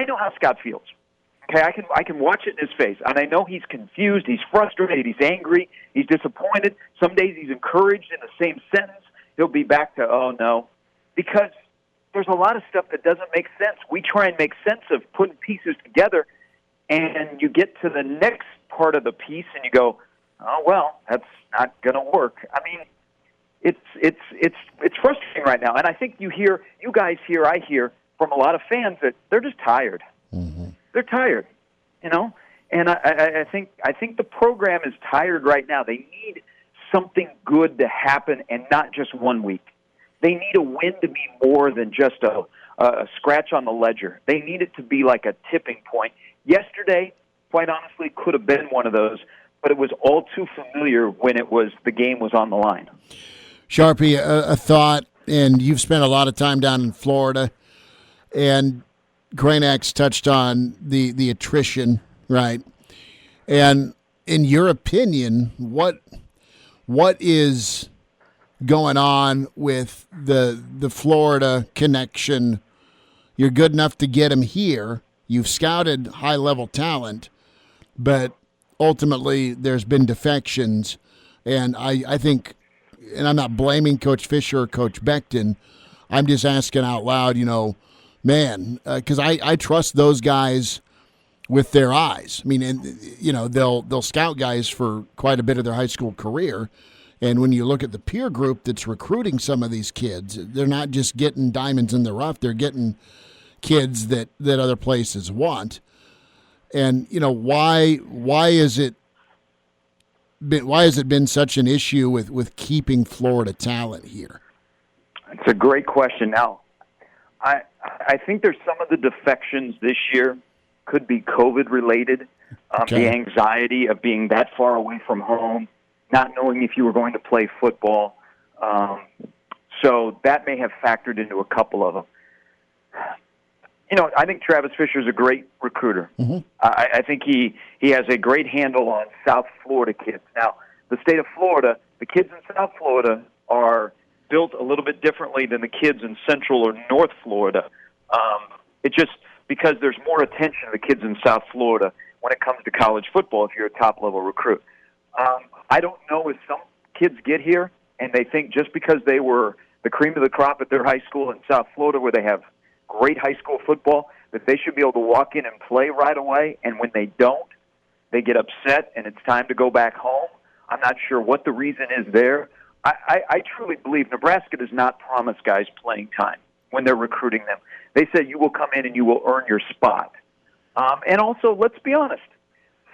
know how Scott feels. Okay, I can watch it in his face, and I know he's confused, he's frustrated, he's angry, he's disappointed. Some days he's encouraged in the same sentence. He'll be back to, oh, no, because there's a lot of stuff that doesn't make sense. We try and make sense of putting pieces together, and you get to the next part of the piece, and you go, oh, well, that's not going to work. I mean, it's frustrating right now, and I think you guys hear, I hear from a lot of fans that they're just tired. Mm-hmm. They're tired, and I think the program is tired right now. They need something good to happen, and not just 1 week. They need a win to be more than just a scratch on the ledger. They need it to be like a tipping point. Yesterday, quite honestly, could have been one of those, but it was all too familiar when the game was on the line. Sharpie, a thought, and you've spent a lot of time down in Florida, and Kraynak's touched on the attrition, right? And in your opinion, what is going on with the Florida connection? You're good enough to get him here. You've scouted high-level talent, but ultimately there's been defections. And I think, and I'm not blaming Coach Fisher or Coach Becton, I'm just asking out loud, man, because I trust those guys with their eyes. I mean, and they'll scout guys for quite a bit of their high school career, and when you look at the peer group that's recruiting some of these kids, they're not just getting diamonds in the rough; they're getting kids that other places want. And why is it been such an issue with keeping Florida talent here? It's a great question. Now, I think there's some of the defections this year could be COVID related. Okay. The anxiety of being that far away from home, not knowing if you were going to play football. So that may have factored into a couple of them. I think Travis Fisher's a great recruiter. Mm-hmm. I think he has a great handle on South Florida kids. Now, the state of Florida, the kids in South Florida are built a little bit differently than the kids in Central or North Florida. It's just because there's more attention to the kids in South Florida when it comes to college football if you're a top-level recruit. I don't know if some kids get here and they think just because they were the cream of the crop at their high school in South Florida where they have great high school football, that they should be able to walk in and play right away, and when they don't, they get upset and it's time to go back home. I'm not sure what the reason is there. I truly believe Nebraska does not promise guys playing time when they're recruiting them. They said you will come in and you will earn your spot. And also, let's be honest,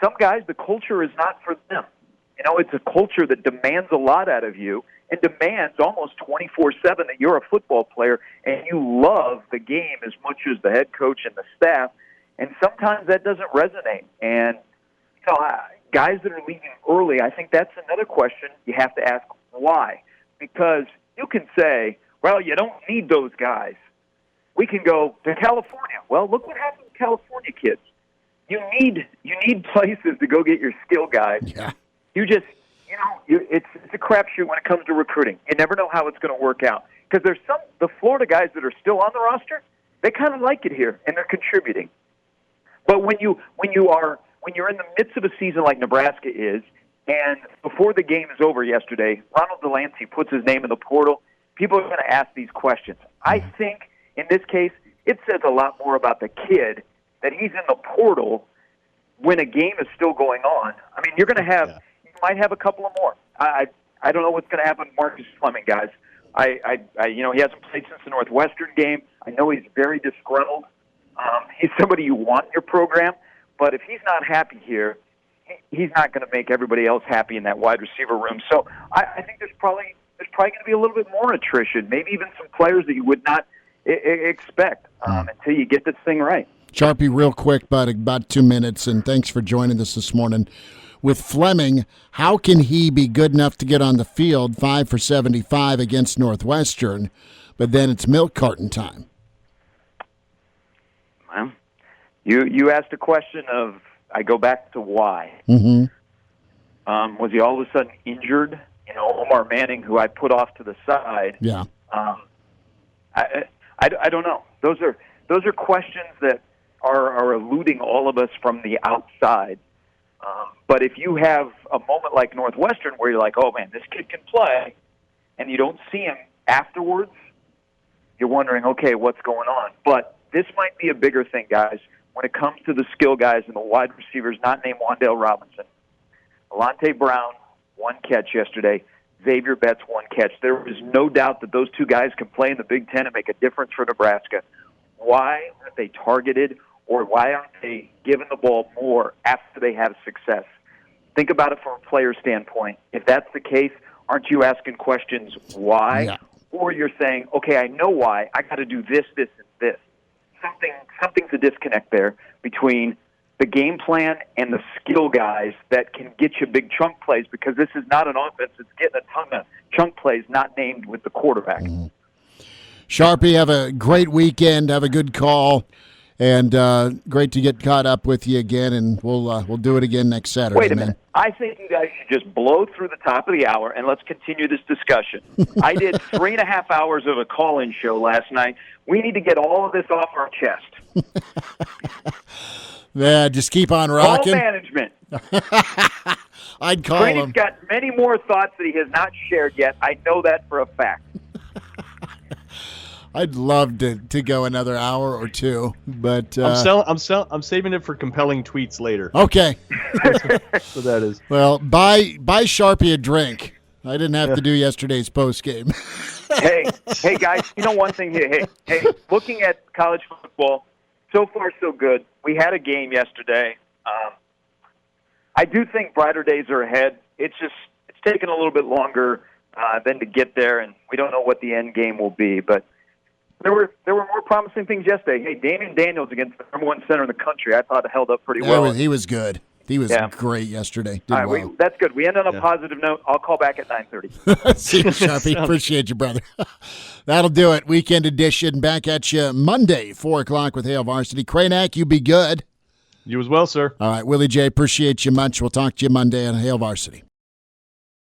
some guys, the culture is not for them. It's a culture that demands a lot out of you and demands almost 24/7 that you're a football player and you love the game as much as the head coach and the staff. And sometimes that doesn't resonate. And, guys that are leaving early, I think that's another question you have to ask why. Because you can say, well, you don't need those guys. We can go to California. Well, look what happened to California kids. You need places to go get your skill guys. Yeah. You just, it's a crapshoot when it comes to recruiting. You never know how it's going to work out. Because there's the Florida guys that are still on the roster, they kind of like it here, and they're contributing. But when you're in the midst of a season like Nebraska is, and before the game is over yesterday, Ronald Delancey puts his name in the portal, people are going to ask these questions. I think, in this case, it says a lot more about the kid that he's in the portal when a game is still going on. I mean, you're going to have... You might have a couple of more. I don't know what's going to happen with Marcus Fleming, guys. He hasn't played since the Northwestern game. I know he's very disgruntled. He's somebody you want in your program, but if he's not happy here, he's not going to make everybody else happy in that wide receiver room. So I think there's probably going to be a little bit more attrition, maybe even some players that you would not expect until you get this thing right. Sharpie, real quick, but about 2 minutes, and thanks for joining us this morning. With Fleming, how can he be good enough to get on the field 5 for 75 against Northwestern, but then it's milk carton time? Well, you asked a question of, I go back to why. Mm-hmm. Was he all of a sudden injured? Omar Manning, who I put off to the side. Yeah. I don't know. Those are questions that are eluding all of us from the outside. But if you have a moment like Northwestern where you're like, oh, man, this kid can play, and you don't see him afterwards, you're wondering, okay, what's going on? But this might be a bigger thing, guys, when it comes to the skill guys and the wide receivers not named Wan'Dale Robinson. Alante Brown, 1 catch yesterday. Xavier Betts, 1 catch. There is no doubt that those 2 guys can play in the Big Ten and make a difference for Nebraska. Why aren't they targeted, or why aren't they given the ball more after they have success? Think about it from a player standpoint. If that's the case, aren't you asking questions why? Yeah. Or you're saying, okay, I know why. I got to do this, this, and this. Something's a disconnect there between the game plan and the skill guys that can get you big chunk plays, because this is not an offense that's getting a ton of chunk plays not named with the quarterback. Mm-hmm. Sharpie, have a great weekend. Have a good call. And great to get caught up with you again, and we'll do it again next Saturday. Wait a minute. I think you guys should just blow through the top of the hour, and let's continue this discussion. I did 3.5 hours of a call-in show last night. We need to get all of this off our chest. Yeah, just keep on rocking. Call management. I'd call Brady's him. got many more thoughts that he has not shared yet. I know that for a fact. I'd love to go another hour or two, but I'm saving it for compelling tweets later. Okay. So that is. Well, buy Sharpie a drink. I didn't have to do yesterday's post game. Hey, guys, you know one thing here. Hey, looking at college football, so far so good. We had a game yesterday. I do think brighter days are ahead it's taken a little bit longer than to get there, and we don't know what the end game will be. But there were more promising things yesterday. Hey, Damian Daniels against the number one center in the country, I thought held up pretty well. He was good. He was great yesterday. Did All right, well. that's good. We end on a positive note. I'll call back at 9:30. See you, Sharpie. Appreciate you, brother. That'll do it. Weekend edition. Back at you Monday, 4 o'clock with Hail Varsity. Kraynak, you be good. You as well, sir. All right, Willie J, appreciate you much. We'll talk to you Monday on Hail Varsity.